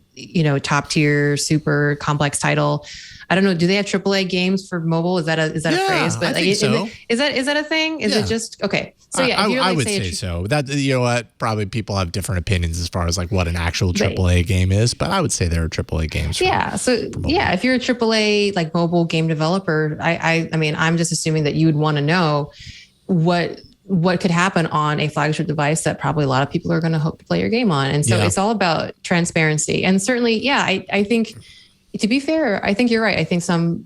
top tier, super complex title. I don't know. Do they have AAA games for mobile? Is that a phrase? But I think so. Is that a thing? Is it just okay? So yeah, I would say so. That what? Probably people have different opinions as far as like what an actual AAA game is, but I would say there are AAA games. If you're a AAA like mobile game developer, I mean, I'm just assuming that you would want to know what could happen on a flagship device that probably a lot of people are going to hope to play your game on, and so it's all about transparency. And certainly, I think. To be fair, I think you're right. I think some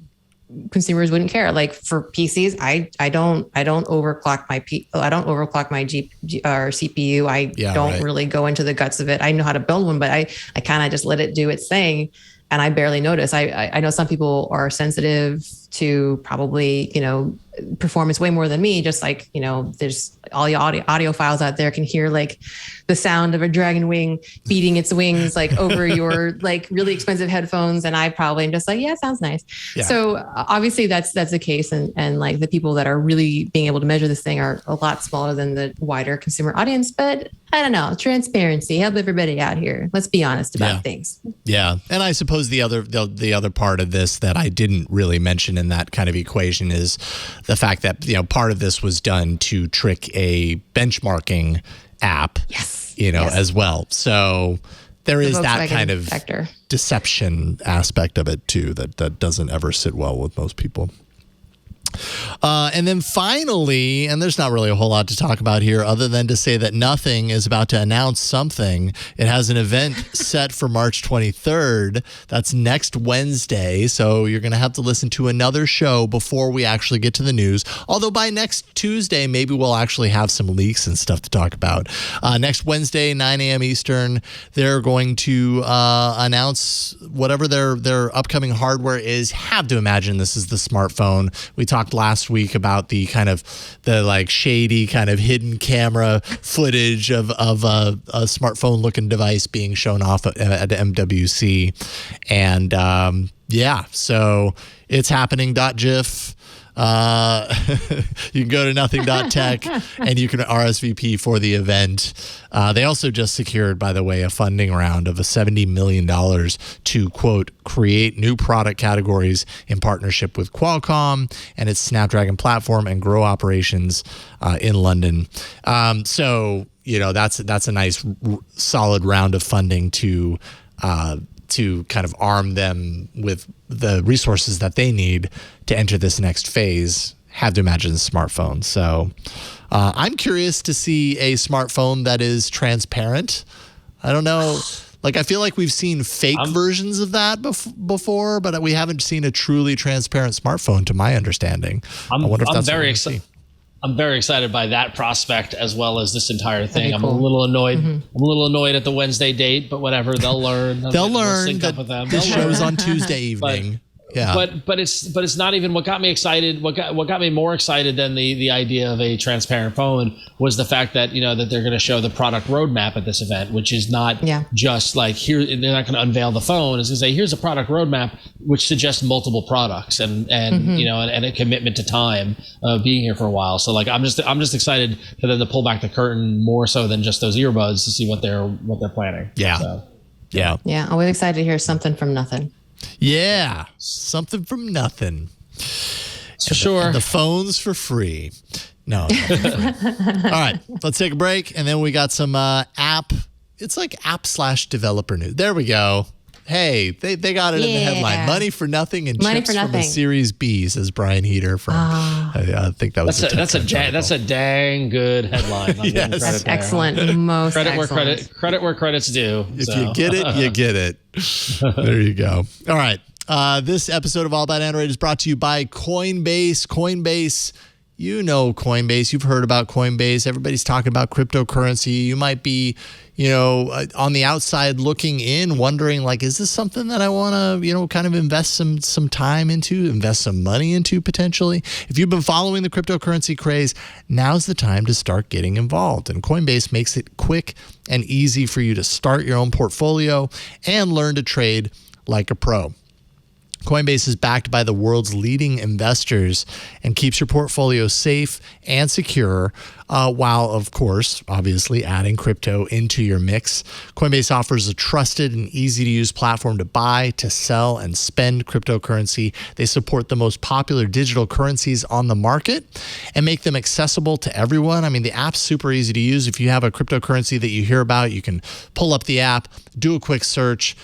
consumers wouldn't care. Like for PCs, I don't overclock my CPU. I don't really go into the guts of it. I know how to build one, but I kind of just let it do its thing, and I barely notice. I know some people are sensitive to probably performance way more than me. Just like there's all your audio files out there can hear like the sound of a dragon wing beating its wings like over your like really expensive headphones, and I probably am just like, yeah, sounds nice. So obviously that's the case, and like the people that are really being able to measure this thing are a lot smaller than the wider consumer audience. But I don't know, transparency, help everybody out here. Let's be honest about things. Yeah, and I suppose the other part of this that I didn't really mention in that kind of equation is the fact that part of this was done to trick a benchmarking app, as well. So there is that kind of deception aspect of it too that doesn't ever sit well with most people. And then finally, and there's not really a whole lot to talk about here other than to say that Nothing is about to announce something. It has an event set for March 23rd. That's next Wednesday. So you're going to have to listen to another show before we actually get to the news. Although by next Tuesday, maybe we'll actually have some leaks and stuff to talk about. Next Wednesday, 9 a.m. Eastern, they're going to announce whatever their upcoming hardware is. Have to imagine this is the smartphone. We talked last week about the kind of the like shady kind of hidden camera footage of a smartphone looking device being shown off at MWC. And so it's happening. .gif. You can go to nothing.tech and you can RSVP for the event. They also just secured, by the way, a funding round of $70 million to, quote, create new product categories in partnership with Qualcomm and its Snapdragon platform and grow operations in London. So, that's a nice, solid round of funding to kind of arm them with the resources that they need to enter this next phase. Have to imagine a smartphone. So I'm curious to see a smartphone that is transparent. I don't know. Like, I feel like we've seen fake versions of that before, but we haven't seen a truly transparent smartphone, to my understanding. I wonder if that's very excited. I'm very excited by that prospect as well as this entire thing. Cool. I'm a little annoyed. I'm a little annoyed at the Wednesday date, but whatever. They'll learn. They'll learn sync that up with them. this They'll show's learn. on Tuesday evening. But it's not even what got me excited. What got me more excited than the idea of a transparent phone was the fact that that they're going to show the product roadmap at this event, which is not just like here. They're not going to unveil the phone. It's going to say here's a product roadmap which suggests multiple products and a commitment to time being here for a while. So like I'm just excited for them to pull back the curtain more so than just those earbuds to see what they're planning. Yeah. Always excited to hear something from nothing. Yeah, something from nothing. Sure. The phone's for free. No. All right, let's take a break, and then we got some app. It's like app/developer news. There we go. Hey, they got it in the headline. Money for nothing and Money chips for from the nothing. Series B, says Brian Heater from. I think that was that's a dang good headline. Yes. That's excellent. Most excellent. Credit where credit's due. If you get it, you get it. There you go. All right. This episode of All About Android is brought to you by Coinbase. Coinbase, Coinbase. You've heard about Coinbase. Everybody's talking about cryptocurrency. You might be, on the outside looking in, wondering like, is this something that I want to, kind of invest some time into, invest some money into potentially? If you've been following the cryptocurrency craze, now's the time to start getting involved. And Coinbase makes it quick and easy for you to start your own portfolio and learn to trade like a pro. Coinbase is backed by the world's leading investors and keeps your portfolio safe and secure while, of course, obviously adding crypto into your mix. Coinbase offers a trusted and easy-to-use platform to buy, to sell, and spend cryptocurrency. They support the most popular digital currencies on the market and make them accessible to everyone. I mean, the app's super easy to use. If you have a cryptocurrency that you hear about, you can pull up the app, do a quick search.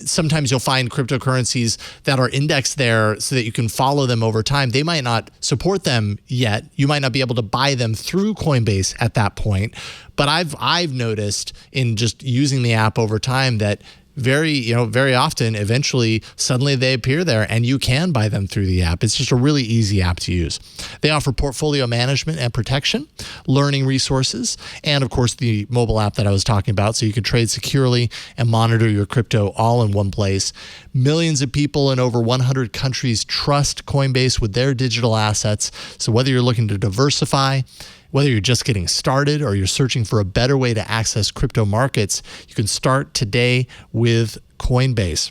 Sometimes you'll find cryptocurrencies that are indexed there so that you can follow them over time. They might not support them yet. You might not be able to buy them through Coinbase at that point. But I've noticed in just using the app over time that very often, eventually, suddenly they appear there and you can buy them through the app. It's just a really easy app to use. They offer portfolio management and protection, learning resources, and of course the mobile app that I was talking about, so you can trade securely and monitor your crypto all in one place. Millions of people in over 100 countries trust Coinbase with their digital assets. So whether you're looking to diversify, whether you're just getting started or you're searching for a better way to access crypto markets, you can start today with Coinbase.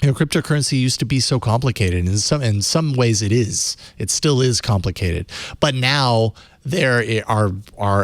Cryptocurrency used to be so complicated. In some ways it is. It still is complicated. But now there are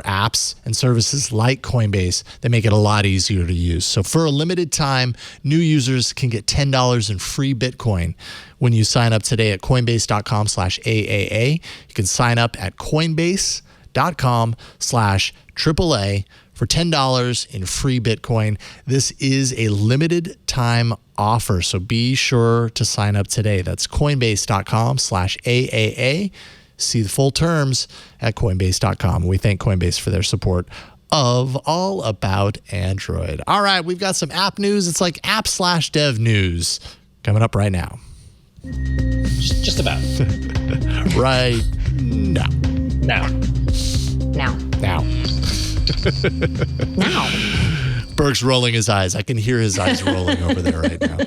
apps and services like Coinbase that make it a lot easier to use. So for a limited time, new users can get $10 in free Bitcoin when you sign up today at coinbase.com/AAA. You can sign up at coinbase.com/AAA for $10 in free Bitcoin. This is a limited time offer, so be sure to sign up today. That's coinbase.com/AAA. See the full terms at coinbase.com. We thank Coinbase for their support of All About Android. All right, we've got some app news. It's like app/dev news coming up right now. Just about. Right now. Now. Berg's rolling his eyes. I can hear his eyes rolling over there right now.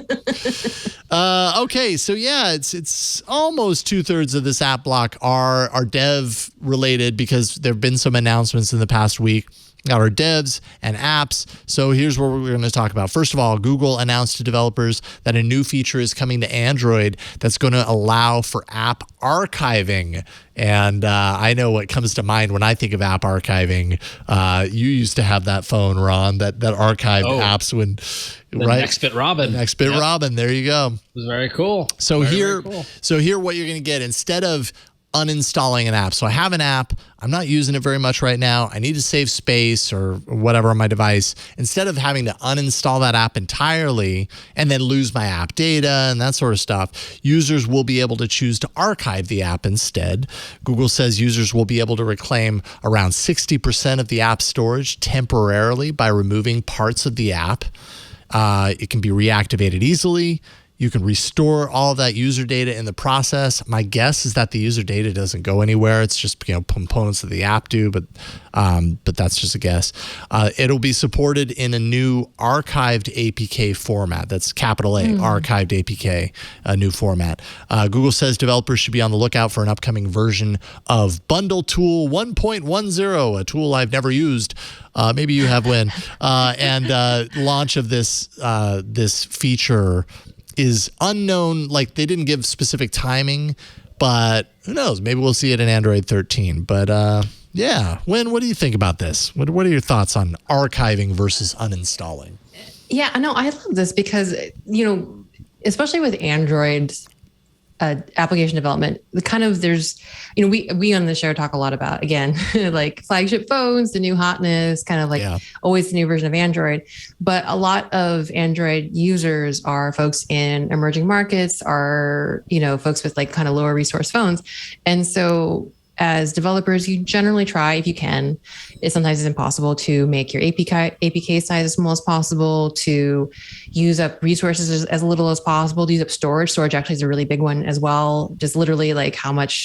Okay, so yeah, it's almost 2/3 of this app block are dev related because there have been some announcements in the past week. Got our devs and apps. So here's what we're going to talk about. First of all, Google announced to developers that a new feature is coming to Android that's going to allow for app archiving. And I know what comes to mind when I think of app archiving. You used to have that phone, Ron, that archived apps when, right? NextBit Robin. NextBit Robin. There you go. It was very cool. So very cool. Here, what you're going to get instead of uninstalling an app. So I have an app. I'm not using it very much right now. I need to save space or whatever on my device. Instead of having to uninstall that app entirely and then lose my app data and that sort of stuff, users will be able to choose to archive the app instead. Google says users will be able to reclaim around 60% of the app storage temporarily by removing parts of the app. It can be reactivated easily. You can restore all of that user data in the process. My guess is that the user data doesn't go anywhere. It's just components of the app do, but that's just a guess. It'll be supported in a new archived APK format. That's capital A, archived APK, a new format. Google says developers should be on the lookout for an upcoming version of Bundle Tool 1.10, a tool I've never used. Maybe you have, Win. And launch of this feature is unknown. Like, they didn't give specific timing, but who knows? Maybe we'll see it in Android 13. But yeah, Win, what do you think about this? What are your thoughts on archiving versus uninstalling? Yeah, I know. I love this because, especially with Android application development, there's, we on the show talk a lot about, again, like flagship phones, the new hotness, always the new version of Android. But a lot of Android users are folks in emerging markets, are, folks with like kind of lower resource phones. And so as developers, you generally try, if you can, sometimes it's impossible to make your APK size as small as possible, to use up resources as little as possible, to use up storage. Storage actually is a really big one as well. Just literally like how many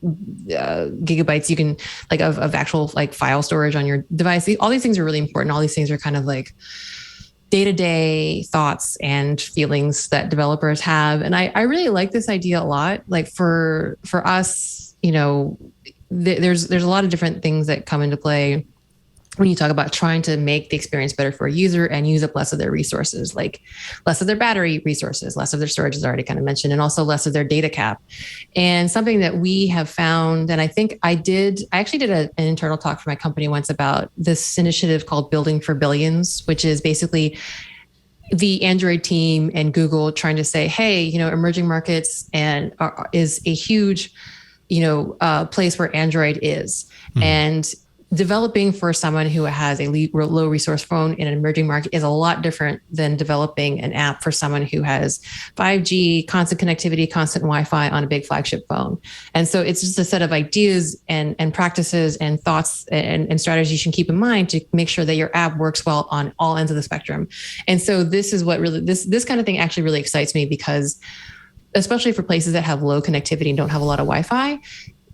gigabytes you can of actual file storage on your device. All these things are really important. All these things are kind of like day-to-day thoughts and feelings that developers have. And I really like this idea a lot. Like for us, there's a lot of different things that come into play when you talk about trying to make the experience better for a user and use up less of their resources, like less of their battery resources, less of their storage, as already kind of mentioned, and also less of their data cap. And something that we have found, and I think I actually did an internal talk for my company once about this initiative called Building for Billions, which is basically the Android team and Google trying to say, hey, emerging markets is a huge place where Android is. And developing for someone who has a low resource phone in an emerging market is a lot different than developing an app for someone who has 5G, constant connectivity, constant Wi-Fi on a big flagship phone. And so it's just a set of ideas and practices and thoughts and strategies you can keep in mind to make sure that your app works well on all ends of the spectrum. And so this is what really, this kind of thing actually really excites me, because especially for places that have low connectivity and don't have a lot of Wi-Fi,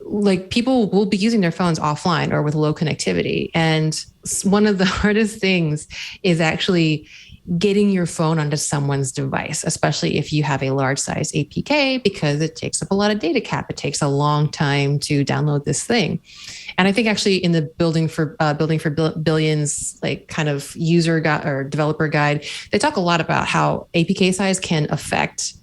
like people will be using their phones offline or with low connectivity. And one of the hardest things is actually getting your phone onto someone's device, especially if you have a large size APK, because it takes up a lot of data cap. It takes a long time to download this thing. And I think actually in the Building for Billions, like kind of user guide or developer guide, they talk a lot about how APK size can affect,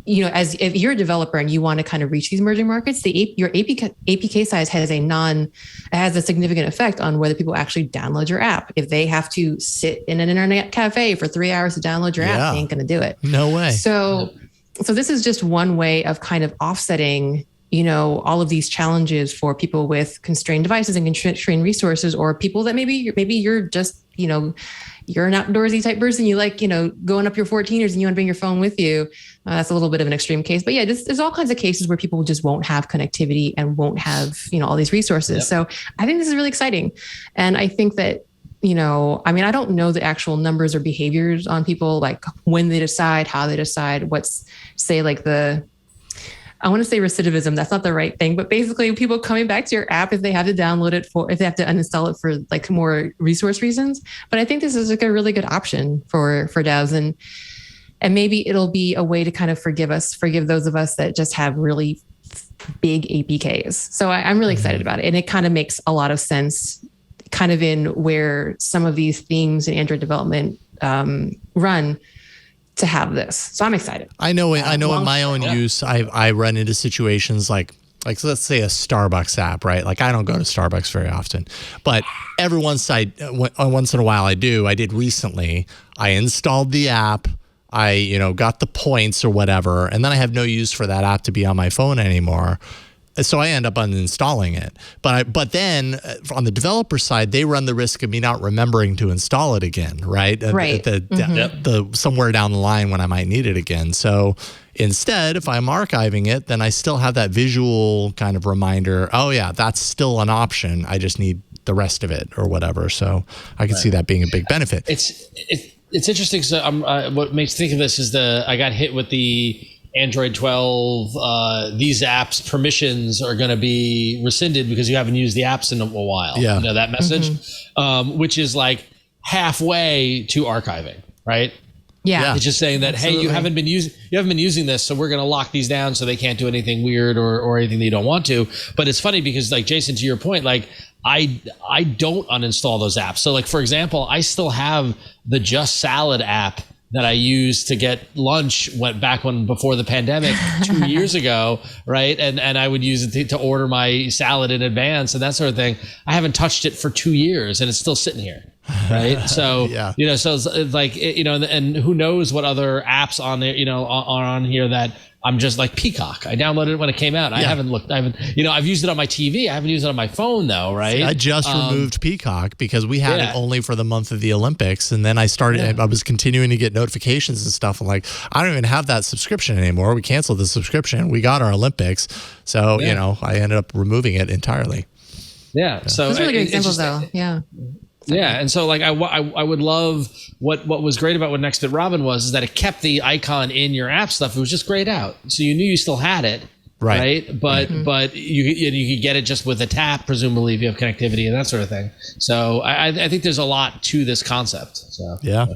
as if you're a developer and you want to kind of reach these emerging markets, your APK size has a significant effect on whether people actually download your app. If they have to sit in an internet cafe for 3 hours to download your app, they ain't going to do it. No way. So this is just one way of kind of offsetting, all of these challenges for people with constrained devices and constrained resources, or people that maybe you're just, you're an outdoorsy type person. You like, going up your 14ers and you want to bring your phone with you. That's a little bit of an extreme case, but yeah, there's all kinds of cases where people just won't have connectivity and won't have, all these resources. Yep. So I think this is really exciting. And I think that, I don't know the actual numbers or behaviors on people, like when they decide, how they decide, I want to say recidivism. That's not the right thing, but basically people coming back to your app if they have to download it if they have to uninstall it for like more resource reasons. But I think this is like a really good option for devs, and maybe it'll be a way to kind of forgive those of us that just have really big APKs. So I'm really excited about it. And it kind of makes a lot of sense kind of in where some of these themes in Android development run, to have this. So I'm excited. I know in my own use, I run into situations like let's say a Starbucks app, right? Like I don't go to Starbucks very often, but every once in a while I do. I did recently. I installed the app. I got the points or whatever, and then I have no use for that app to be on my phone anymore. So I end up uninstalling it. But then on the developer side, they run the risk of me not remembering to install it again, right? Right. The somewhere down the line when I might need it again. So instead, if I'm archiving it, then I still have that visual kind of reminder. Oh yeah, that's still an option. I just need the rest of it or whatever. So I can see that being a big benefit. It's interesting. So what makes me think of this is I got hit with the Android 12. These apps permissions are going to be rescinded because you haven't used the apps in a while. Yeah. You know that message, which is like halfway to archiving, right? Yeah. It's just saying that, Absolutely. Hey, you haven't been using this, so we're going to lock these down so they can't do anything weird or anything they don't want to. But it's funny because, like, Jason, to your point, like, I don't uninstall those apps. So, like, for example, I still have the Just Salad app that I used to get lunch before the pandemic 2 years ago, right? And I would use it to order my salad in advance and that sort of thing. I haven't touched it for 2 years and it's still sitting here, right? So, so it's like, and who knows what other apps on there, are on here that I'm just like Peacock. I downloaded it when it came out. I haven't looked. I've used it on my TV. I haven't used it on my phone though, right? I just removed Peacock because we had it only for the month of the Olympics, and then I started. I was continuing to get notifications and stuff. I'm like, I don't even have that subscription anymore. We canceled the subscription. We got our Olympics, so I ended up removing it entirely. Yeah. So those are really good examples, though. Yeah. Yeah, and so like I would love what was great about what Nextbit Robin was is that it kept the icon in your app stuff. It was just grayed out, so you knew you still had it, right? But you could get it just with a tap, presumably if you have connectivity and that sort of thing. So I think there's a lot to this concept. So yeah.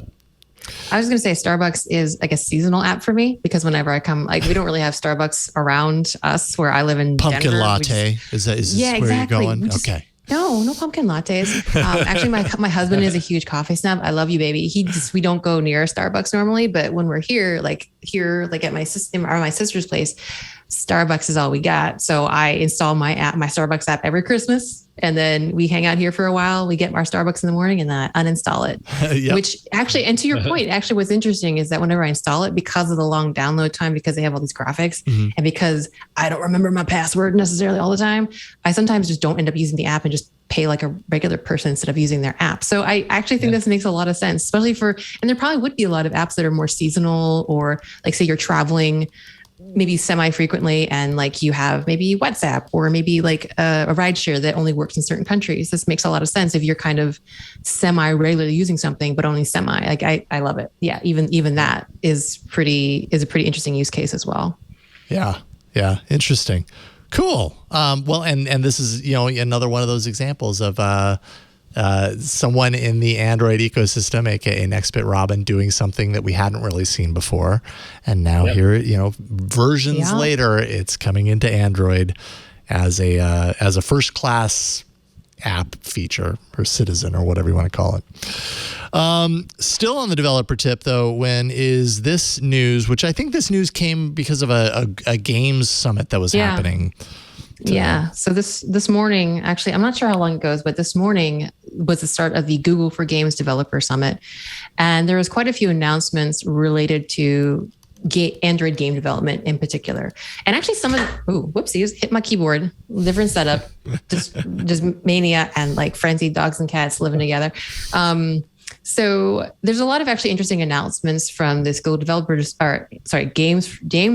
I was going to say Starbucks is like a seasonal app for me because whenever I come, like we don't really have Starbucks around us where I live in Pumpkin Denver. latte is this where you're going? Okay. No pumpkin lattes. Actually, my husband is a huge coffee snob. I love you, baby. We don't go near Starbucks normally, but when we're here at my sister's place, Starbucks is all we got. So I install my Starbucks app every Christmas. And then we hang out here for a while. We get our Starbucks in the morning and then I uninstall it, which actually, and to your point, actually what's interesting is that whenever I install it, because of the long download time, because they have all these graphics and because I don't remember my password necessarily all the time, I sometimes just don't end up using the app and just pay like a regular person instead of using their app. So I actually think this makes a lot of sense, especially and there probably would be a lot of apps that are more seasonal or like say you're traveling maybe semi-frequently and like you have maybe WhatsApp or maybe like a rideshare that only works in certain countries. This makes a lot of sense if you're kind of semi-regularly using something, but only semi. Like I love it. Yeah, even that is a pretty interesting use case as well. Yeah, interesting. Cool. Well, and this is another one of those examples of someone in the Android ecosystem, aka Nextbit Robin, doing something that we hadn't really seen before, and now here, versions later, it's coming into Android as a first class app feature or citizen or whatever you want to call it. Still on the developer tip though, when is this news? Which I think this news came because of a games summit that was happening. Yeah. So this morning, actually, I'm not sure how long it goes, but this morning was the start of the Google for Games Developer Summit. And there was quite a few announcements related to Android game development in particular. And actually whoopsies, hit my keyboard, different setup, just mania and like frenzied dogs and cats living together. So there's a lot of actually interesting announcements from this Games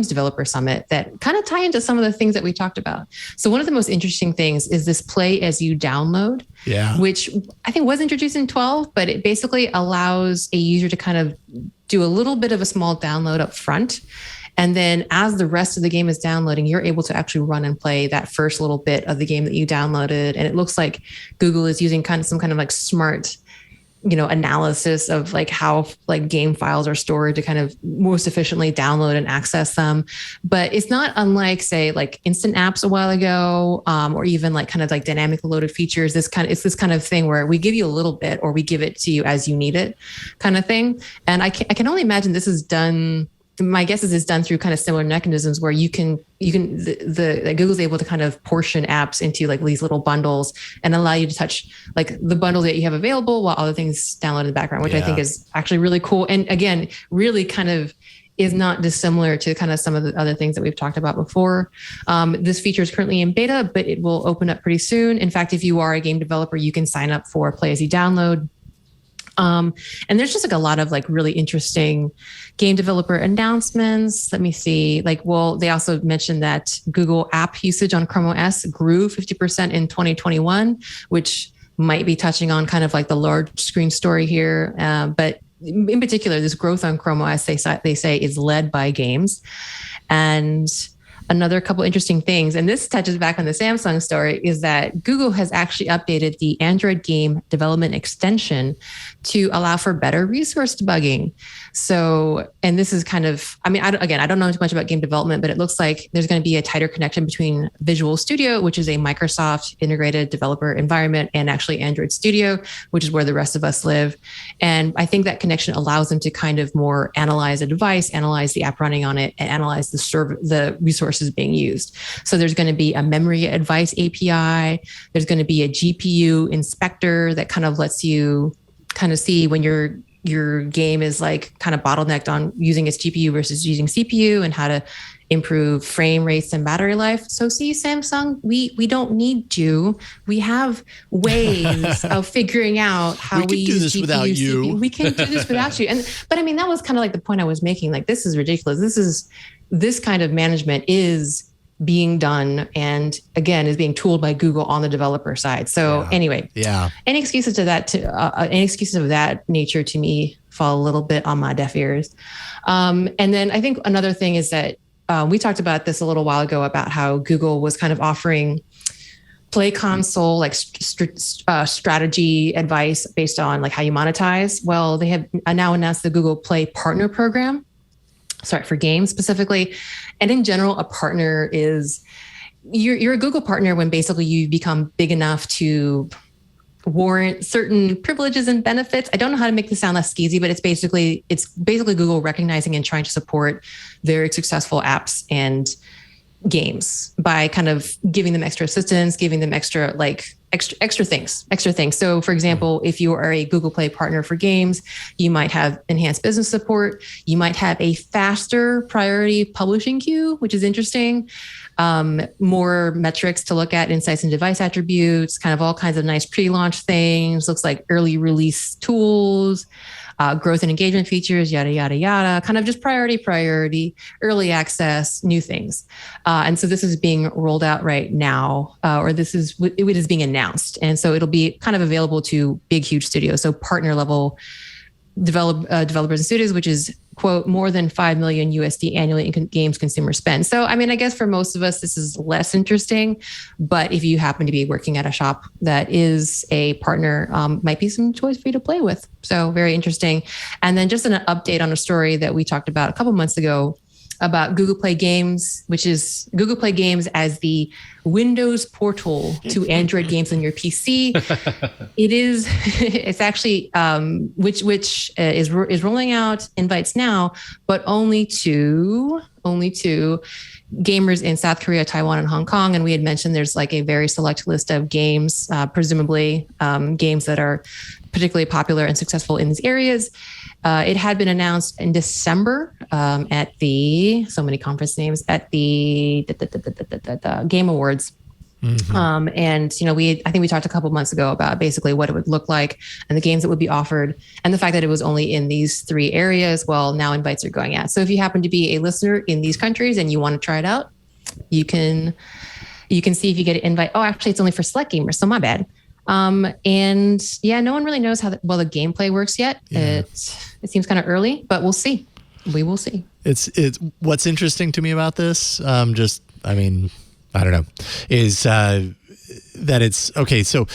Developer Summit that kind of tie into some of the things that we talked about. So one of the most interesting things is this play as you download, which I think was introduced in 12, but it basically allows a user to kind of do a little bit of a small download up front. And then as the rest of the game is downloading, you're able to actually run and play that first little bit of the game that you downloaded. And it looks like Google is using some kind of like smart analysis of like how like game files are stored to kind of most efficiently download and access them. But it's not unlike say like instant apps a while ago, or even like kind of like dynamic loaded features. It's this kind of thing where we give you a little bit or we give it to you as you need it kind of thing. And I can only imagine this is done. My guess is it's done through kind of similar mechanisms where Google's able to kind of portion apps into like these little bundles and allow you to touch like the bundle that you have available while other things download in the background, which I think is actually really cool. And again, really kind of is not dissimilar to kind of some of the other things that we've talked about before. This feature is currently in beta, but it will open up pretty soon. In fact, if you are a game developer, you can sign up for Play As You Download. And there's just like a lot of like really interesting game developer announcements. Let me see. They also mentioned that Google app usage on Chrome OS grew 50% in 2021, which might be touching on kind of like the large screen story here. But in particular, this growth on Chrome OS, they say, is led by games. And another couple interesting things, and this touches back on the Samsung story, is that Google has actually updated the Android game development extension to allow for better resource debugging. So, and this is kind of, I don't know too much about game development, but it looks like there's going to be a tighter connection between Visual Studio, which is a Microsoft integrated developer environment, and actually Android Studio, which is where the rest of us live. And I think that connection allows them to kind of more analyze a device, analyze the app running on it, and analyze the resources being used. So there's going to be a memory advice API. There's going to be a GPU inspector that kind of lets you kind of see when your game is like kind of bottlenecked on using its GPU versus using CPU, and how to improve frame rates and battery life. So see, Samsung, we don't need you. We have ways of figuring out how we can do this without you. CPU. We can do this without you. But I mean, that was kind of like the point I was making. Like, this is ridiculous. This kind of management is being done, and again, is being tooled by Google on the developer side. So anyway, any excuses of that nature to me fall a little bit on my deaf ears. And then I think another thing is that we talked about this a little while ago about how Google was kind of offering Play Console like strategy advice based on like how you monetize. Well, they have now announced the Google Play Partner Program. Sorry, for games specifically. And in general, a partner is, you're a Google partner when basically you become big enough to warrant certain privileges and benefits. I don't know how to make this sound less skeezy, but it's basically Google recognizing and trying to support very successful apps and games by kind of giving them extra assistance, giving them extra things. So for example, if you are a Google Play partner for games, you might have enhanced business support. You might have a faster priority publishing queue, which is interesting. More metrics to look at, insights and device attributes, kind of all kinds of nice pre-launch things. Looks like early release tools, growth and engagement features, yada, yada, yada, kind of just priority, early access, new things. And so this is being rolled out right now, it is being announced. And so it'll be kind of available to big, huge studios. So partner level developers and studios, which is, quote, more than $5 million USD annually in games consumer spend. So, I mean, I guess for most of us, this is less interesting, but if you happen to be working at a shop that is a partner, might be some choice for you to play with. So very interesting. And then just an update on a story that we talked about a couple months ago about Google Play Games, which is Google Play Games as the Windows portal to Android games on your PC. It's actually, which is rolling out invites now, but only to gamers in South Korea, Taiwan, and Hong Kong. And we had mentioned there's like a very select list of games, presumably games that are particularly popular and successful in these areas. It had been announced in December at the, so many conference names, at the Game Awards. Mm-hmm. And, I think we talked a couple months ago about basically what it would look like and the games that would be offered, and the fact that it was only in these 3 areas. Well, now invites are going out. So if you happen to be a listener in these countries and you want to try it out, you can see if you get an invite. Oh, actually, it's only for select gamers, so my bad. And yeah, no one really knows how well the gameplay works yet. Yeah. It seems kind of early, but we'll see. We will see. It's what's interesting to me about this, I don't know, is that it's okay. So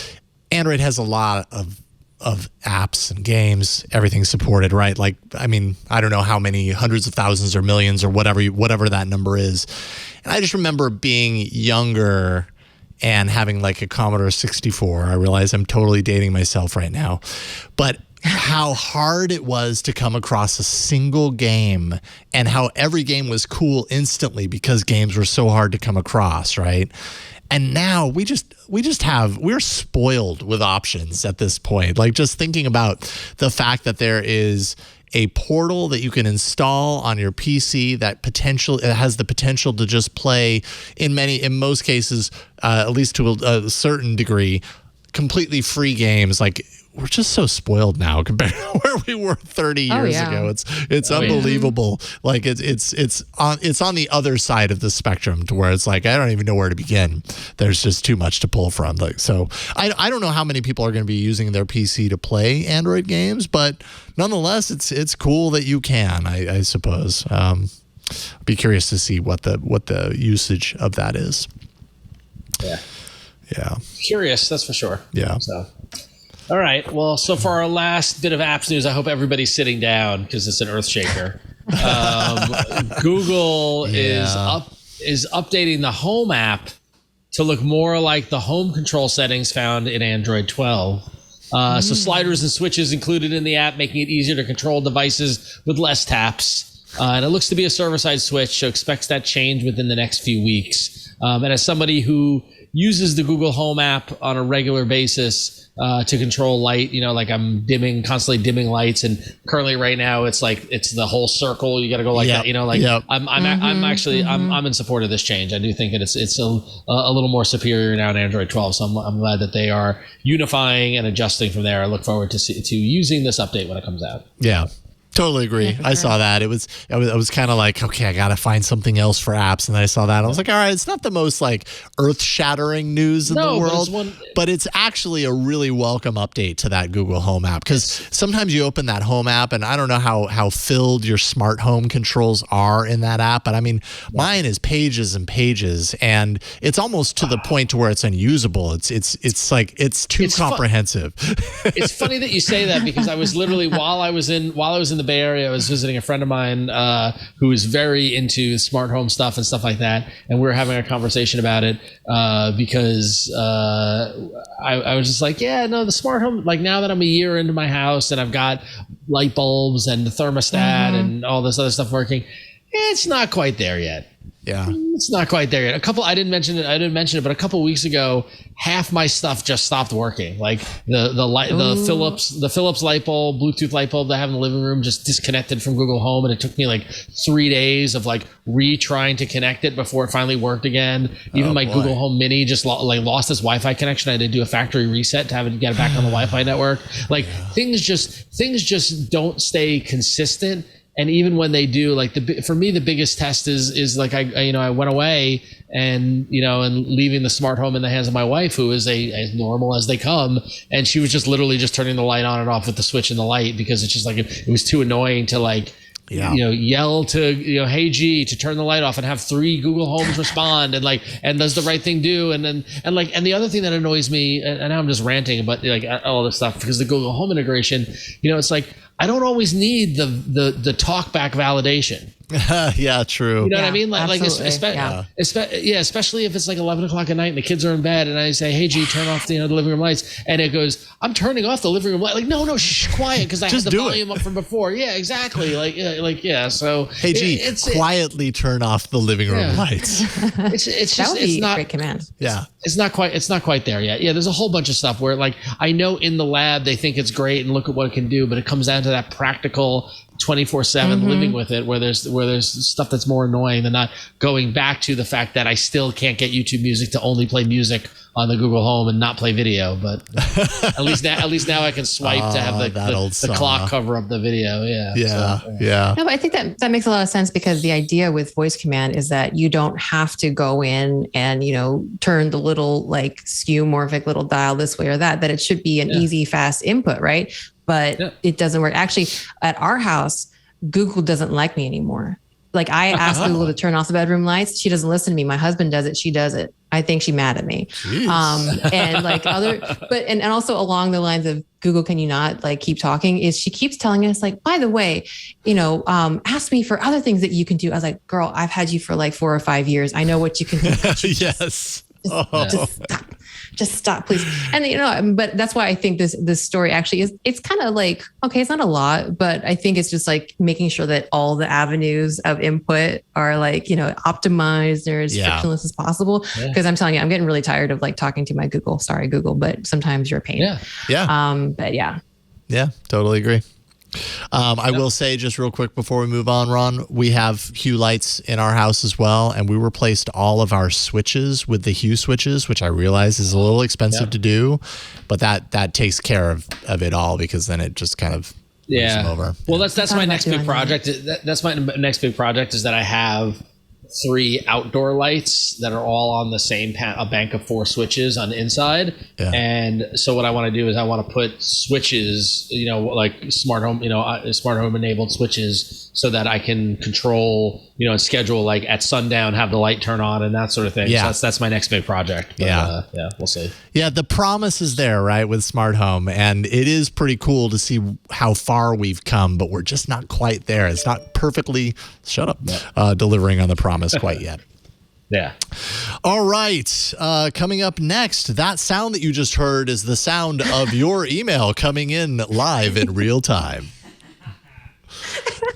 Android has a lot of apps and games, everything supported, right? Like, I don't know how many hundreds of thousands or millions or whatever that number is. And I just remember being younger and having like a Commodore 64. I realize I'm totally dating myself right now, but how hard it was to come across a single game, and how every game was cool instantly because games were so hard to come across, right? And now we're spoiled with options at this point. Like, just thinking about the fact that there is a portal that you can install on your PC that has the potential to just play in most cases, at least to a certain degree, completely free games like we're just so spoiled now compared to where we were 30 years ago. It's unbelievable. Like it's on the other side of the spectrum to where it's like I don't even know where to begin. There's just too much to pull from. Like so, I don't know how many people are going to be using their PC to play Android games, but nonetheless, it's cool that you can. I suppose. Be curious to see what the usage of that is. Yeah. Curious, that's for sure. Yeah. So. All right. Well, so for our last bit of apps news, I hope everybody's sitting down because it's an earth shaker. Google is updating the Home app to look more like the home control settings found in Android 12. So sliders and switches included in the app, making it easier to control devices with less taps. And it looks to be a server-side switch, so expects that change within the next few weeks. And as somebody who uses the Google Home app on a regular basis to control light, like I'm constantly dimming lights, and currently right now it's the whole circle. You got to go like that, I'm in support of this change. I do think that it's a little more superior now in Android 12, so I'm glad that they are unifying and adjusting from there. I look forward to using this update when it comes out. Yeah. Totally agree. I saw that. I was kind of like, okay, I got to find something else for apps. And then I saw that. I was like, all right, it's not the most like earth shattering news in the world, but it's actually a really welcome update to that Google Home app. Because sometimes you open that Home app and I don't know how filled your smart home controls are in that app. But I mean, mine is pages and pages, and it's almost to the point to where it's unusable. It's like, it's too comprehensive. It's funny that you say that, because I was literally, while I was in the Bay Area, I was visiting a friend of mine who is very into smart home stuff and stuff like that, and we were having a conversation about it because I was just like, the smart home, like now that I'm a year into my house and I've got light bulbs and the thermostat and all this other stuff working, it's not quite there yet. Yeah, it's not quite there yet. I didn't mention it, but a couple weeks ago, half my stuff just stopped working. Like the Philips light bulb, Bluetooth light bulb that I have in the living room just disconnected from Google Home, and it took me like 3 days of like retrying to connect it before it finally worked again. Even my Google Home Mini just lost its Wi-Fi connection. I had to do a factory reset to have it get it back on the Wi-Fi network. Like things just don't stay consistent. And even when they do, for me, the biggest test is like I went away and leaving the smart home in the hands of my wife, who is as normal as they come, and she was just literally just turning the light on and off with the switch and the light, because it's just like it was too annoying to yell to hey G to turn the light off and have 3 Google Homes respond and does the right thing do, and the other thing that annoys me, and now I'm just ranting about all this stuff, because the Google Home integration, it's like I don't always need the talk back validation. Yeah, true. You know what I mean? Especially if it's like 11 o'clock at night and the kids are in bed, and I say, "Hey, G, turn off the living room lights," and it goes, "I'm turning off the living room light." Like, no, shh, quiet, because I had the volume up from before. Yeah, exactly. So hey, G, quietly turn off the living room lights. It's not a great command. Yeah, it's not quite there yet. Yeah, there's a whole bunch of stuff where I know in the lab they think it's great and look at what it can do, but it comes down to that practical 24/7 living with it, where there's stuff that's more annoying than not going back to the fact that I still can't get YouTube Music to only play music on the Google Home and not play video. But at least now I can swipe to have the clock cover up the video. Yeah. No, but I think that makes a lot of sense, because the idea with voice command is that you don't have to go in and turn the little skew Morphic little dial this way or that it should be an easy, fast input, right? But it doesn't work. Actually, at our house, Google doesn't like me anymore. Like I asked Google to turn off the bedroom lights. She doesn't listen to me. My husband does it. She does it. I think she's mad at me. And also along the lines of Google, can you not keep talking? Is she keeps telling us by the way, ask me for other things that you can do. I was like, girl, I've had you for 4 or 5 years. I know what you can do. Yes. Just stop, please. And but that's why I think this story actually it's kind of okay, it's not a lot, but I think it's just making sure that all the avenues of input are optimized or as frictionless as possible. Because I'm telling you, I'm getting really tired of talking to my Google. Sorry, Google, but sometimes you're a pain. Yeah. But yeah. Yeah, totally agree. I will say just real quick before we move on, Ron, we have Hue lights in our house as well, and we replaced all of our switches with the Hue switches, which I realize is a little expensive to do, but that takes care of it all, because then it just kind of moves them over. Well, that's my next big project. That's my next big project is that I have 3 outdoor lights that are all on the same a bank of 4 switches on the inside. Yeah. And so what I want to do is I want to put switches, like smart home enabled switches, so that I can control, and schedule, like at sundown, have the light turn on and that sort of thing. Yeah. So that's my next big project. But, we'll see. Yeah. The promise is there, right, with smart home, and it is pretty cool to see how far we've come, but we're just not quite there. It's not perfectly delivering on the promise quite yet. Yeah. All right. Coming up next, that sound that you just heard is the sound of your email coming in live in real time.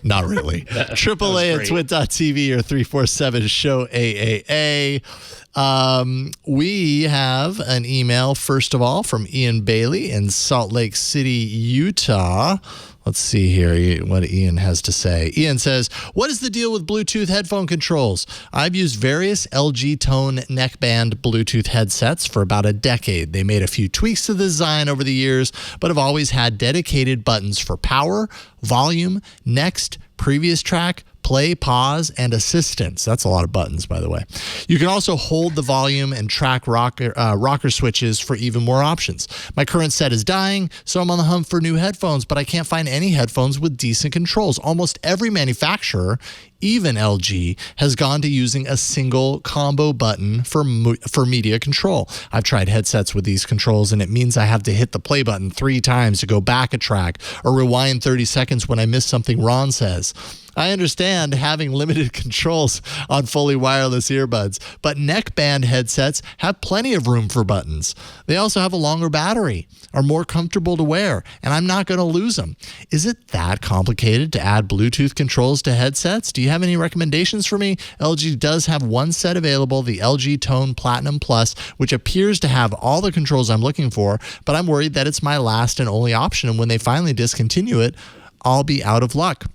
Not really. AAA at twit.tv or 347-SHOW-AAA. We have an email, first of all, from Ian Bailey in Salt Lake City, Utah. Let's see here what Ian has to say. Ian says, what is the deal with Bluetooth headphone controls? I've used various LG Tone neckband Bluetooth headsets for about a decade. They made a few tweaks to the design over the years, but have always had dedicated buttons for power, volume, next, previous track, play, pause, and assistance. That's a lot of buttons, by the way. You can also hold the volume and track rocker switches for even more options. My current set is dying, so I'm on the hunt for new headphones, but I can't find any headphones with decent controls. Almost every manufacturer, even LG, has gone to using a single combo button for media control. I've tried headsets with these controls, and it means I have to hit the play button 3 times to go back a track or rewind 30 seconds when I miss something Ron says. I understand having limited controls on fully wireless earbuds, but neckband headsets have plenty of room for buttons. They also have a longer battery, are more comfortable to wear, and I'm not going to lose them. Is it that complicated to add Bluetooth controls to headsets? Do you have any recommendations for me? LG does have one set available, the LG Tone Platinum Plus, which appears to have all the controls I'm looking for, but I'm worried that it's my last and only option, and when they finally discontinue it, I'll be out of luck.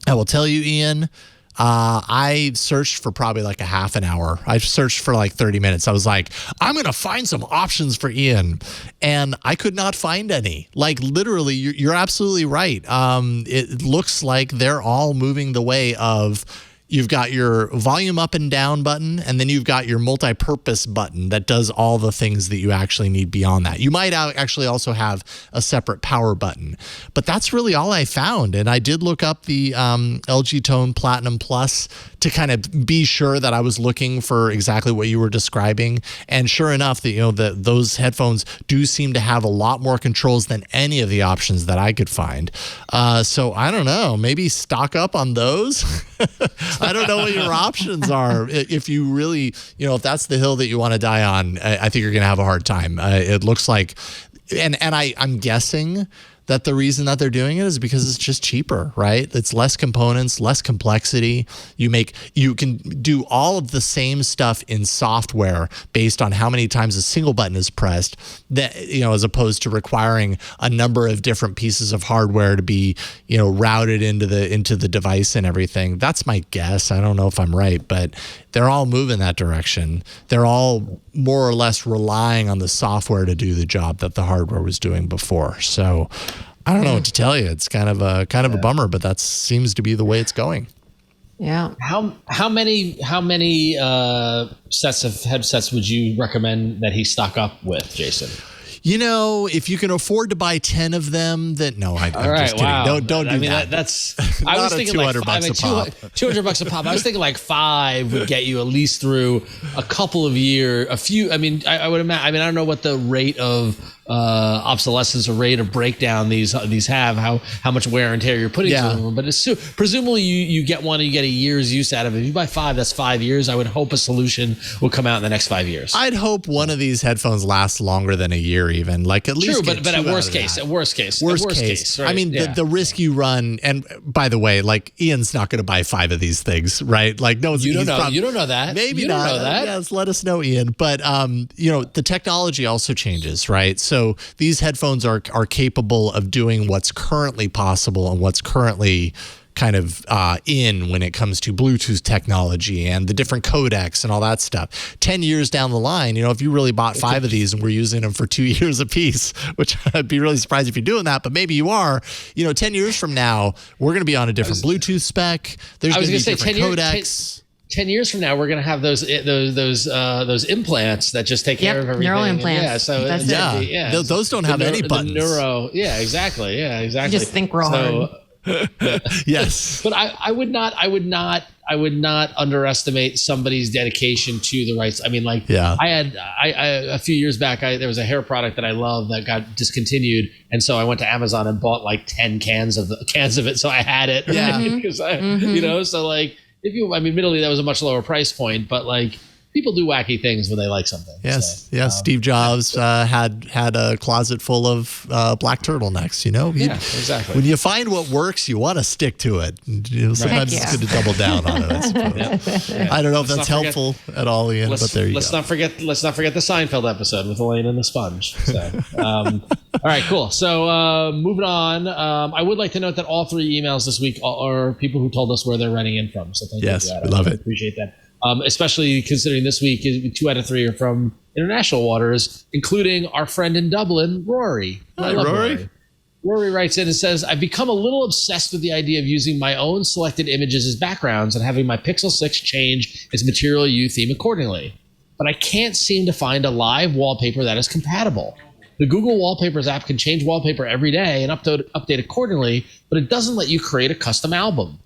I will tell you, Ian, I searched for probably like a half an hour. I searched for like 30 minutes. I was like, I'm going to find some options for Ian. And I could not find any. Like literally, you're absolutely right. It looks like they're all moving the way of you've got your volume up and down button, and then you've got your multi-purpose button that does all the things that you actually need beyond that. You might actually also have a separate power button, but that's really all I found. And I did look up the LG Tone Platinum Plus to kind of be sure that I was looking for exactly what you were describing. And sure enough, those headphones do seem to have a lot more controls than any of the options that I could find. So I don't know, maybe stock up on those. I don't know what your options are. If you really, if that's the hill that you want to die on, I think you're going to have a hard time. It looks like, and I'm guessing that the reason that they're doing it is because it's just cheaper, right? It's less components, less complexity. You can do all of the same stuff in software based on how many times a single button is pressed, that, as opposed to requiring a number of different pieces of hardware to be, routed into the device and everything. That's my guess. I don't know if I'm right, but they're all moving that direction. They're all more or less relying on the software to do the job that the hardware was doing before. So I don't know what to tell you. It's kind of a bummer, but that seems to be the way it's going. Yeah. How many sets of headsets would you recommend that he stock up with, Jason? If you can afford to buy 10 of them, then no, I'm just kidding. Wow. Don't do that. That's I was thinking like $200 a pop. I was thinking like 5 would get you at least through a couple of years. A few. I mean, I would imagine. I mean, I don't know what the rate of obsolescence or rate of breakdown these have, how much wear and tear you're putting to them, but it's presumably you get one and you get a year's use out of it. If you buy 5, that's 5 years. I would hope a solution will come out in the next 5 years. I'd hope one of these headphones lasts longer than a year, even like at least. True, but at worst case, right? I mean, the risk you run, and by the way, like Ian's not going to buy 5 of these things, right? Like no, you don't know. You don't know that. Maybe you not. Don't know that. Yes, let us know, Ian. But the technology also changes, right? So So these headphones are capable of doing what's currently possible and what's currently kind of in when it comes to Bluetooth technology and the different codecs and all that stuff. 10 years down the line, if you really bought 5 of these and we're using them for 2 years a piece, which I'd be really surprised if you're doing that, but maybe you are, 10 years from now, we're going to be on a different Bluetooth spec. There's going to be different codecs. 10 years from now, we're going to have those implants that just take care of everything. Neural implants. Those don't have any buttons. Exactly. You just think real hard. Yes, but I would not underestimate somebody's dedication to the rights. I mean, I a few years back, there was a hair product that I love that got discontinued, and so I went to Amazon and bought like 10 cans of it, so I had it. Yeah, because admittedly that was a much lower price point, but people do wacky things when they like something. Yes, Steve Jobs had a closet full of black turtlenecks. Exactly. When you find what works, you want to stick to it. Sometimes it's good to double down on it. I suppose. I don't know if that's helpful at all, Ian. But there you go. Let's not forget the Seinfeld episode with Elaine and the sponge. So, all right, cool. So moving on, I would like to note that all 3 emails this week are people who told us where they're writing in from. So thank you for that. We love it. Appreciate that. Especially considering this week 2 out of 3 are from international waters, including our friend in Dublin, Rory. Hi, Rory. Rory writes in and says, I've become a little obsessed with the idea of using my own selected images as backgrounds and having my Pixel 6 change its Material You theme accordingly. But I can't seem to find a live wallpaper that is compatible. The Google Wallpapers app can change wallpaper every day and update accordingly, but it doesn't let you create a custom album.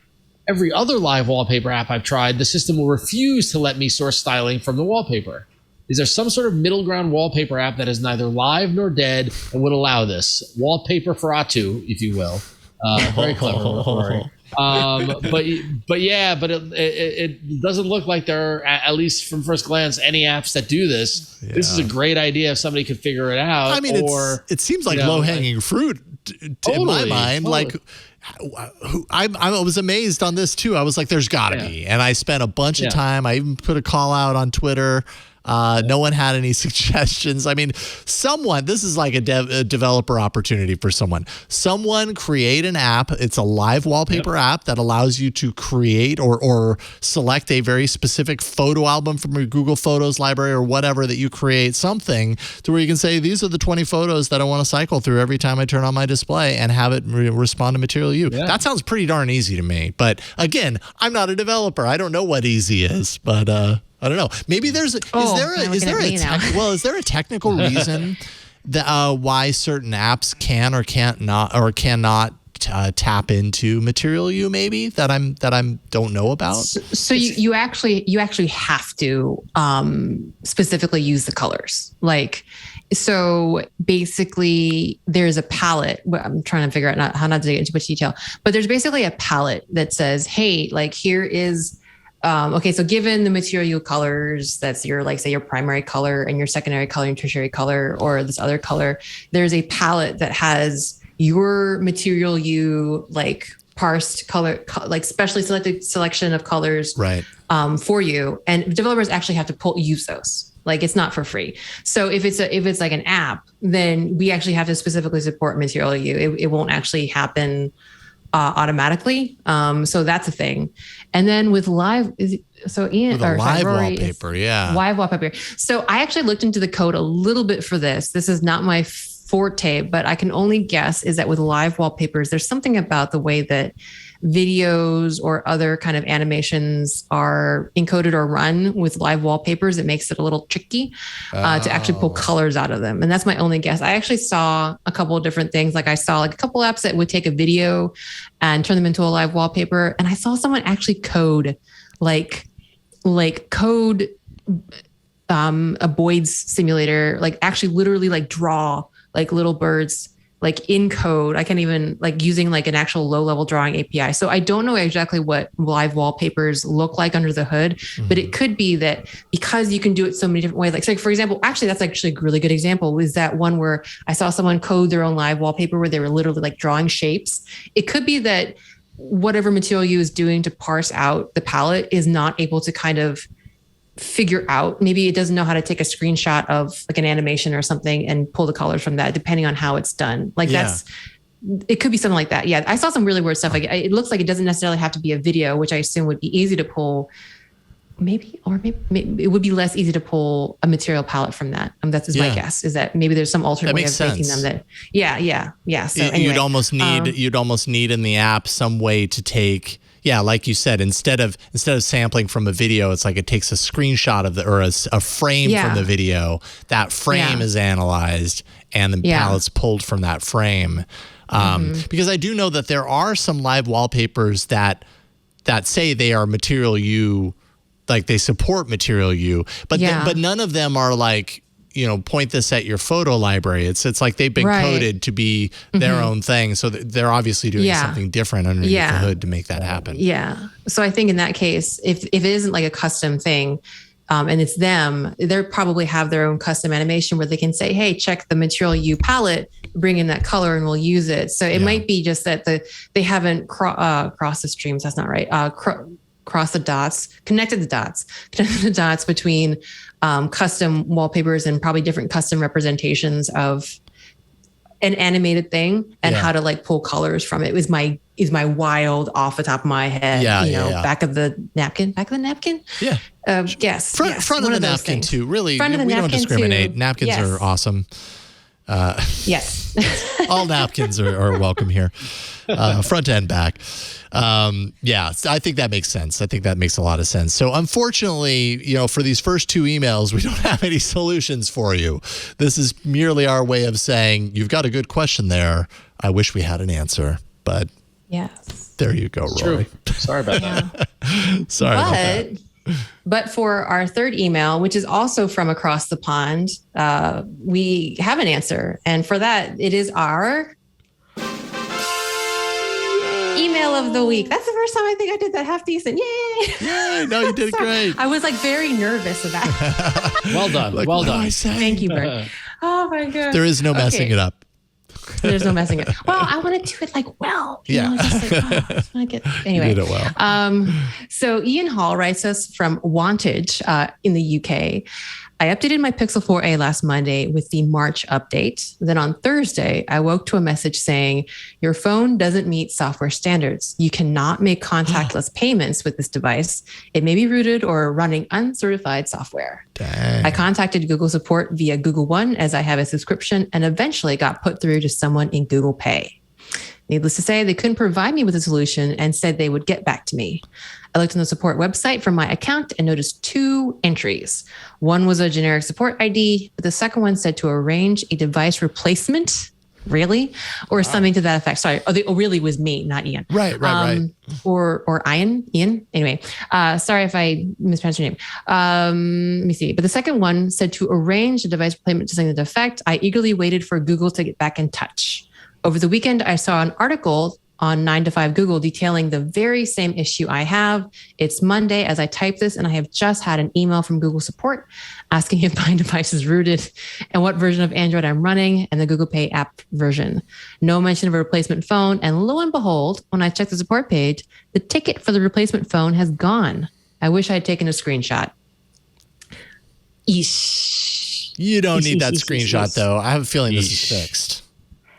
Every other live wallpaper app I've tried, the system will refuse to let me source styling from the wallpaper. Is there some sort of middle ground wallpaper app that is neither live nor dead and would allow this? Wallpaper Ferratu, if you will. Very clever, Rory. But it doesn't look like there are, at least from first glance, any apps that do this. Yeah. This is a great idea if somebody could figure it out. I mean, it seems like low-hanging fruit in my mind. Totally. I was amazed on this too. I was like, there's got to be. And I spent a bunch of time. I even put a call out on Twitter. No one had any suggestions. I mean, this is like a developer opportunity for someone. Someone create an app. It's a live wallpaper app that allows you to create or select a very specific photo album from your Google Photos library or whatever that you create, something to where you can say, these are the 20 photos that I want to cycle through every time I turn on my display and have it respond to Material You. Yeah. That sounds pretty darn easy to me. But again, I'm not a developer. I don't know what easy is, but I don't know. Maybe is there a technical reason that why certain apps can or cannot tap into Material You? Maybe that I don't know about. So you actually have to specifically use the colors. So basically, there's a palette. I'm trying to figure out how not to get into much detail, but there's basically a palette that says, hey, here is. Okay, so given the Material You colors, that's your, say your primary color and your secondary color and tertiary color, or this other color, there's a palette that has your Material You, parsed color, specially selected selection of colors, right? For you, and developers actually have to use those. It's not for free. So if it's like an app, then we actually have to specifically support Material You. It won't actually happen automatically. So that's a thing. And then with live, live wallpaper, live wallpaper. So I actually looked into the code a little bit for this. This is not my forte, but I can only guess is that with live wallpapers, there's something about the way that videos or other kind of animations are encoded or run with live wallpapers. It makes it a little tricky to actually pull colors out of them. And that's my only guess. I actually saw a couple of different things. I saw a couple apps that would take a video and turn them into a live wallpaper. And I saw someone actually code a Boyd's simulator, actually literally draw little birds in code. I can't even using an actual low level drawing API. So I don't know exactly what live wallpapers look like under the hood, but it could be that because you can do it so many different ways. For example, actually, that's actually a really good example is that one where I saw someone code their own live wallpaper where they were literally drawing shapes. It could be that whatever Material You is doing to parse out the palette is not able to kind of figure out. Maybe it doesn't know how to take a screenshot of like an animation or something and pull the colors from that, depending on how it's done. Like it could be something like that. Yeah. I saw some really weird stuff. Like it looks like it doesn't necessarily have to be a video, which I assume would be easy to pull. Maybe it would be less easy to pull a material palette from that. That's my guess, is that maybe there's some alternate way of making them that. Yeah. So anyway, you'd almost need in the app some way to take, like you said, instead of sampling from a video, it's like it takes a screenshot of a frame from the video. That frame is analyzed and the palette's pulled from that frame. Because I do know that there are some live wallpapers that say they are Material U. Like they support Material U, but none of them are like, point this at your photo library. It's like they've been coded to be their own thing. So they're obviously doing something different underneath the hood to make that happen. Yeah. So I think in that case, if it isn't like a custom thing, and it's them, they probably have their own custom animation where they can say, hey, check the Material U palette, bring in that color and we'll use it. So it might be just that they haven't crossed the streams. That's not right. Connected the dots between custom wallpapers and probably different custom representations of an animated thing and how to like pull colors from it is my wild off the top of my head. Back of the napkin. Yeah. Yes. Front of the napkin too. Really, we don't discriminate. Too. Napkins are awesome. Yes. All napkins are welcome here. Front and back. I think that makes sense. I think that makes a lot of sense. So unfortunately, for these first two emails, we don't have any solutions for you. This is merely our way of saying, you've got a good question there. I wish we had an answer, but there you go, Rory. True. Sorry about that. Sorry about that. But for our third email, which is also from across the pond, we have an answer. And for that, it is our email of the week. That's the first time I think I did that half decent. Yay! Yay! No, you did great. I was like very nervous about it. Well done. Well done. Thank you, Bert. Oh my God. There is no messing it up. There's no messing it. Well, I want to do it like just like, I just want to get anyway. You did it well. So Ian Hall writes us from Wantage in the UK. I updated my Pixel 4a last Monday with the March update. Then on Thursday, I woke to a message saying, your phone doesn't meet software standards. You cannot make contactless payments with this device. It may be rooted or running uncertified software. Dang. I contacted Google support via Google One as I have a subscription and eventually got put through to someone in Google Pay. Needless to say, they couldn't provide me with a solution and said they would get back to me. I looked on the support website for my account and noticed two entries. One was a generic support ID, but the second one said to arrange a device replacement. Really? Or something to that effect. Sorry. Really was me, not Ian. Right. Or Ian. Anyway, sorry if I mispronounced your name. Let me see. But the second one said to arrange a device replacement to something to that effect. I eagerly waited for Google to get back in touch. Over the weekend, I saw an article on 9 to 5 Google detailing the very same issue I have. It's Monday as I type this, and I have just had an email from Google support asking if my device is rooted and what version of Android I'm running and the Google Pay app version. No mention of a replacement phone. And lo and behold, when I checked the support page, the ticket for the replacement phone has gone. I wish I had taken a screenshot. Eesh. You don't need that screenshot, though. I have a feeling this is fixed.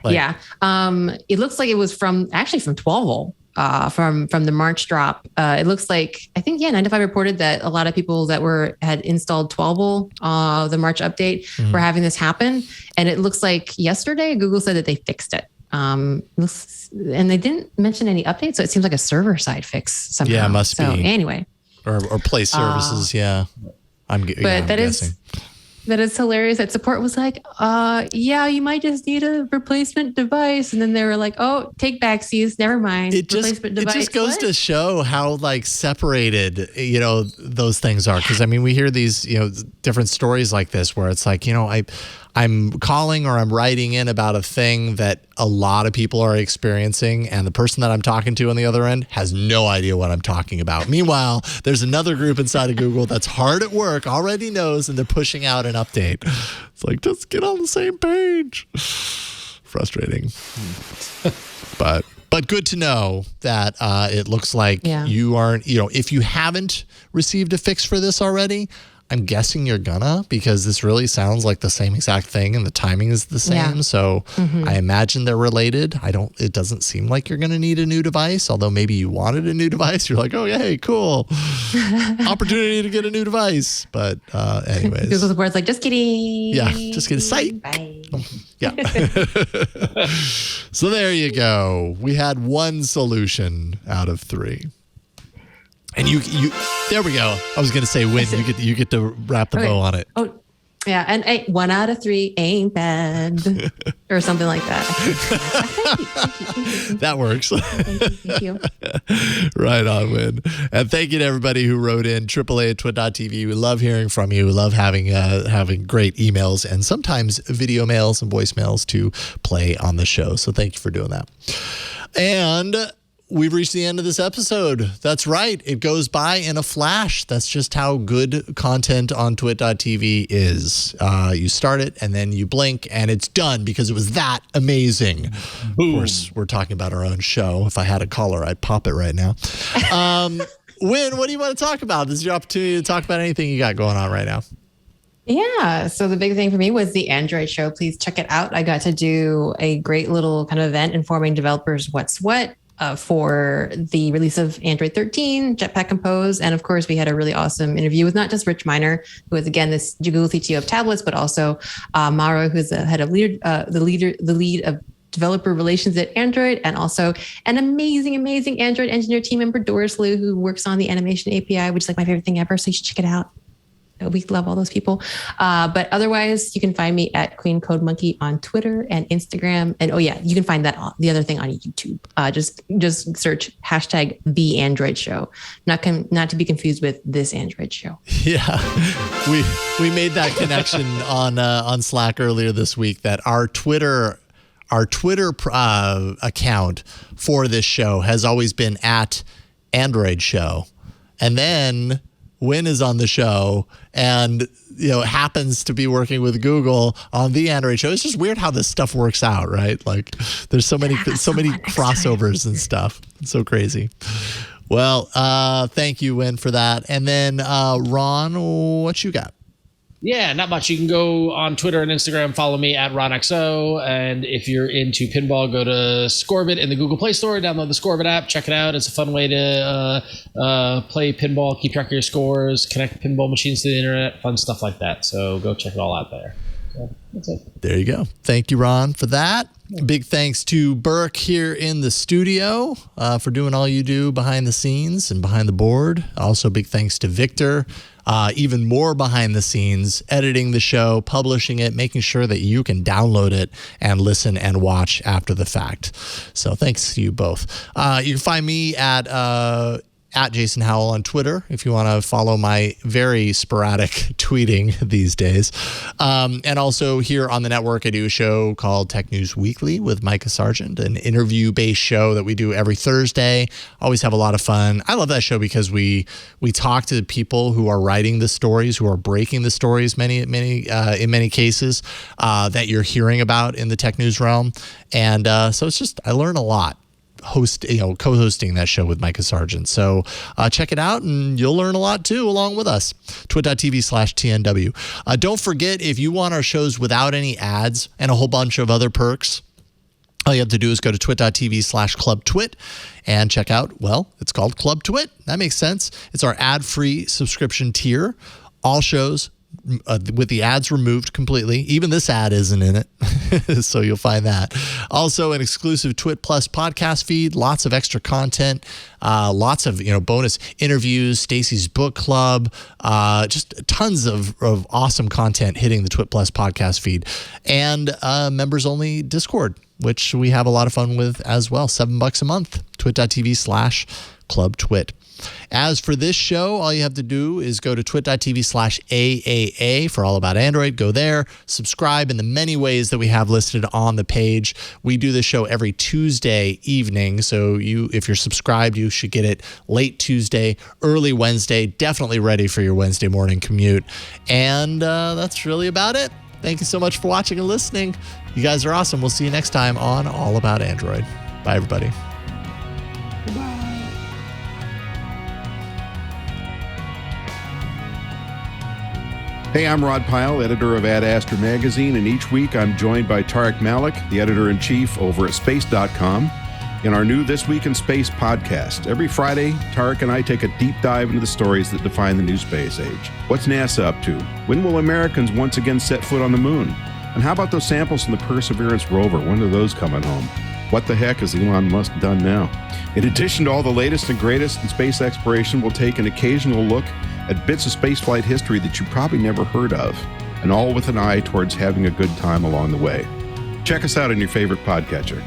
It looks like it was from 12 from the March drop. It looks like, I think, 9 to 5 reported that a lot of people that had installed 12 the March update were having this happen. And it looks like yesterday Google said that they fixed it. And they didn't mention any updates, so it seems like a server side fix somehow. Yeah, it must be. Anyway, or play services. I'm guessing. That is hilarious. That support was like, you might just need a replacement device. And then they were like, oh, take backsies. Never mind. It just goes to show how separated, those things are. Because we hear these, different stories like this where it's like, I'm calling or I'm writing in about a thing that a lot of people are experiencing, and the person that I'm talking to on the other end has no idea what I'm talking about. Meanwhile, there's another group inside of Google that's hard at work, already knows, and they're pushing out an update. It's like, just get on the same page. Frustrating. But But good to know that it looks like you aren't, if you haven't received a fix for this already, I'm guessing you're gonna, because this really sounds like the same exact thing and the timing is the same. Yeah. So I imagine they're related. It doesn't seem like you're gonna need a new device, although maybe you wanted a new device. You're like, oh, yay, cool. Opportunity to get a new device. But anyways. Google's words like, just kidding. Yeah, just kidding. Psych. Bye. Yeah. So there you go. We had one solution out of 3. And you there we go. I was going to say, Win, you get to wrap the bow on it. Oh, yeah. And 1 out of 3 ain't bad. Or something like that. That works. Thank you. Right on, Win. And thank you to everybody who wrote in, AAA@twit.tv. We love hearing from you. We love having great emails and sometimes video mails and voicemails to play on the show. So thank you for doing that. And we've reached the end of this episode. That's right. It goes by in a flash. That's just how good content on twit.tv is. You start it and then you blink and it's done because it was that amazing. Boom. Of course, we're talking about our own show. If I had a caller, I'd pop it right now. Win, what do you want to talk about? This is your opportunity to talk about anything you got going on right now. Yeah. So the big thing for me was the Android show. Please check it out. I got to do a great little kind of event informing developers what's what. For the release of Android 13, Jetpack Compose. And of course, we had a really awesome interview with not just Rich Miner, who is, again, this Google CTO of tablets, but also Mara, who's the head of the lead of developer relations at Android, and also an amazing Android engineer team member, Doris Liu, who works on the animation API, which is like my favorite thing ever. So you should check it out. We love all those people. But otherwise, you can find me at Queen Code Monkey on Twitter and Instagram. And you can find the other thing on YouTube. Just search hashtag The Android Show. Not to be confused with This Android Show. Yeah, we made that connection on Slack earlier this week that our Twitter account for this show has always been at Android Show, and then Win is on the show and happens to be working with Google on the Android show. It's just weird how this stuff works out, right? Like there's so many crossovers and stuff. It's so crazy. Well, thank you, Win, for that. And then Ron, what you got? Yeah, not much. You can go on Twitter and Instagram, follow me at RonXO. And if you're into pinball, go to Scorbit in the Google Play Store, download the Scorbit app, check it out. It's a fun way to play pinball, keep track of your scores, connect pinball machines to the internet, fun stuff like that. So go check it all out there. So that's it. There you go. Thank you, Ron, for that. Big thanks to Burke here in the studio for doing all you do behind the scenes and behind the board. Also, big thanks to Victor. Even more behind the scenes, editing the show, publishing it, making sure that you can download it and listen and watch after the fact. So thanks to you both. You can find me at Jason Howell on Twitter if you want to follow my very sporadic tweeting these days. And also here on the network, I do a show called Tech News Weekly with Micah Sargent, an interview-based show that we do every Thursday. Always have a lot of fun. I love that show because we talk to people who are writing the stories, who are breaking the stories in many cases that you're hearing about in the tech news realm. And so it's just, I learn a lot. Co-hosting that show with Micah Sargent. So check it out and you'll learn a lot too along with us. twit.tv/TNW. Don't forget, if you want our shows without any ads and a whole bunch of other perks, all you have to do is go to twit.tv/clubtwit and check out, it's called Club Twit. That makes sense. It's our ad-free subscription tier. All shows with the ads removed completely. Even this ad isn't in it. So you'll find that. Also an exclusive Twit Plus podcast feed, lots of extra content, lots of bonus interviews, Stacy's book club, just tons of awesome content hitting the Twit Plus podcast feed, and members only Discord, which we have a lot of fun with as well. $7 a month. twit.tv/clubtwit. As for this show, all you have to do is go to twit.tv/AAA for All About Android. Go there, subscribe in the many ways that we have listed on the page. We do this show every Tuesday evening, so if you're subscribed, you should get it late Tuesday, early Wednesday, definitely ready for your Wednesday morning commute. And that's really about it. Thank you so much for watching and listening. You guys are awesome. We'll see you next time on All About Android. Bye, everybody. Hey, I'm Rod Pyle, editor of Ad Astra magazine, and each week I'm joined by Tarek Malik, the editor-in-chief over at space.com, in our new This Week in Space podcast. Every Friday, Tarek and I take a deep dive into the stories that define the new space age. What's NASA up to? When will Americans once again set foot on the moon? And how about those samples from the Perseverance rover? When are those coming home? What the heck has Elon Musk done now? In addition to all the latest and greatest in space exploration, we'll take an occasional look at bits of spaceflight history that you probably never heard of, and all with an eye towards having a good time along the way. Check us out on your favorite podcatcher.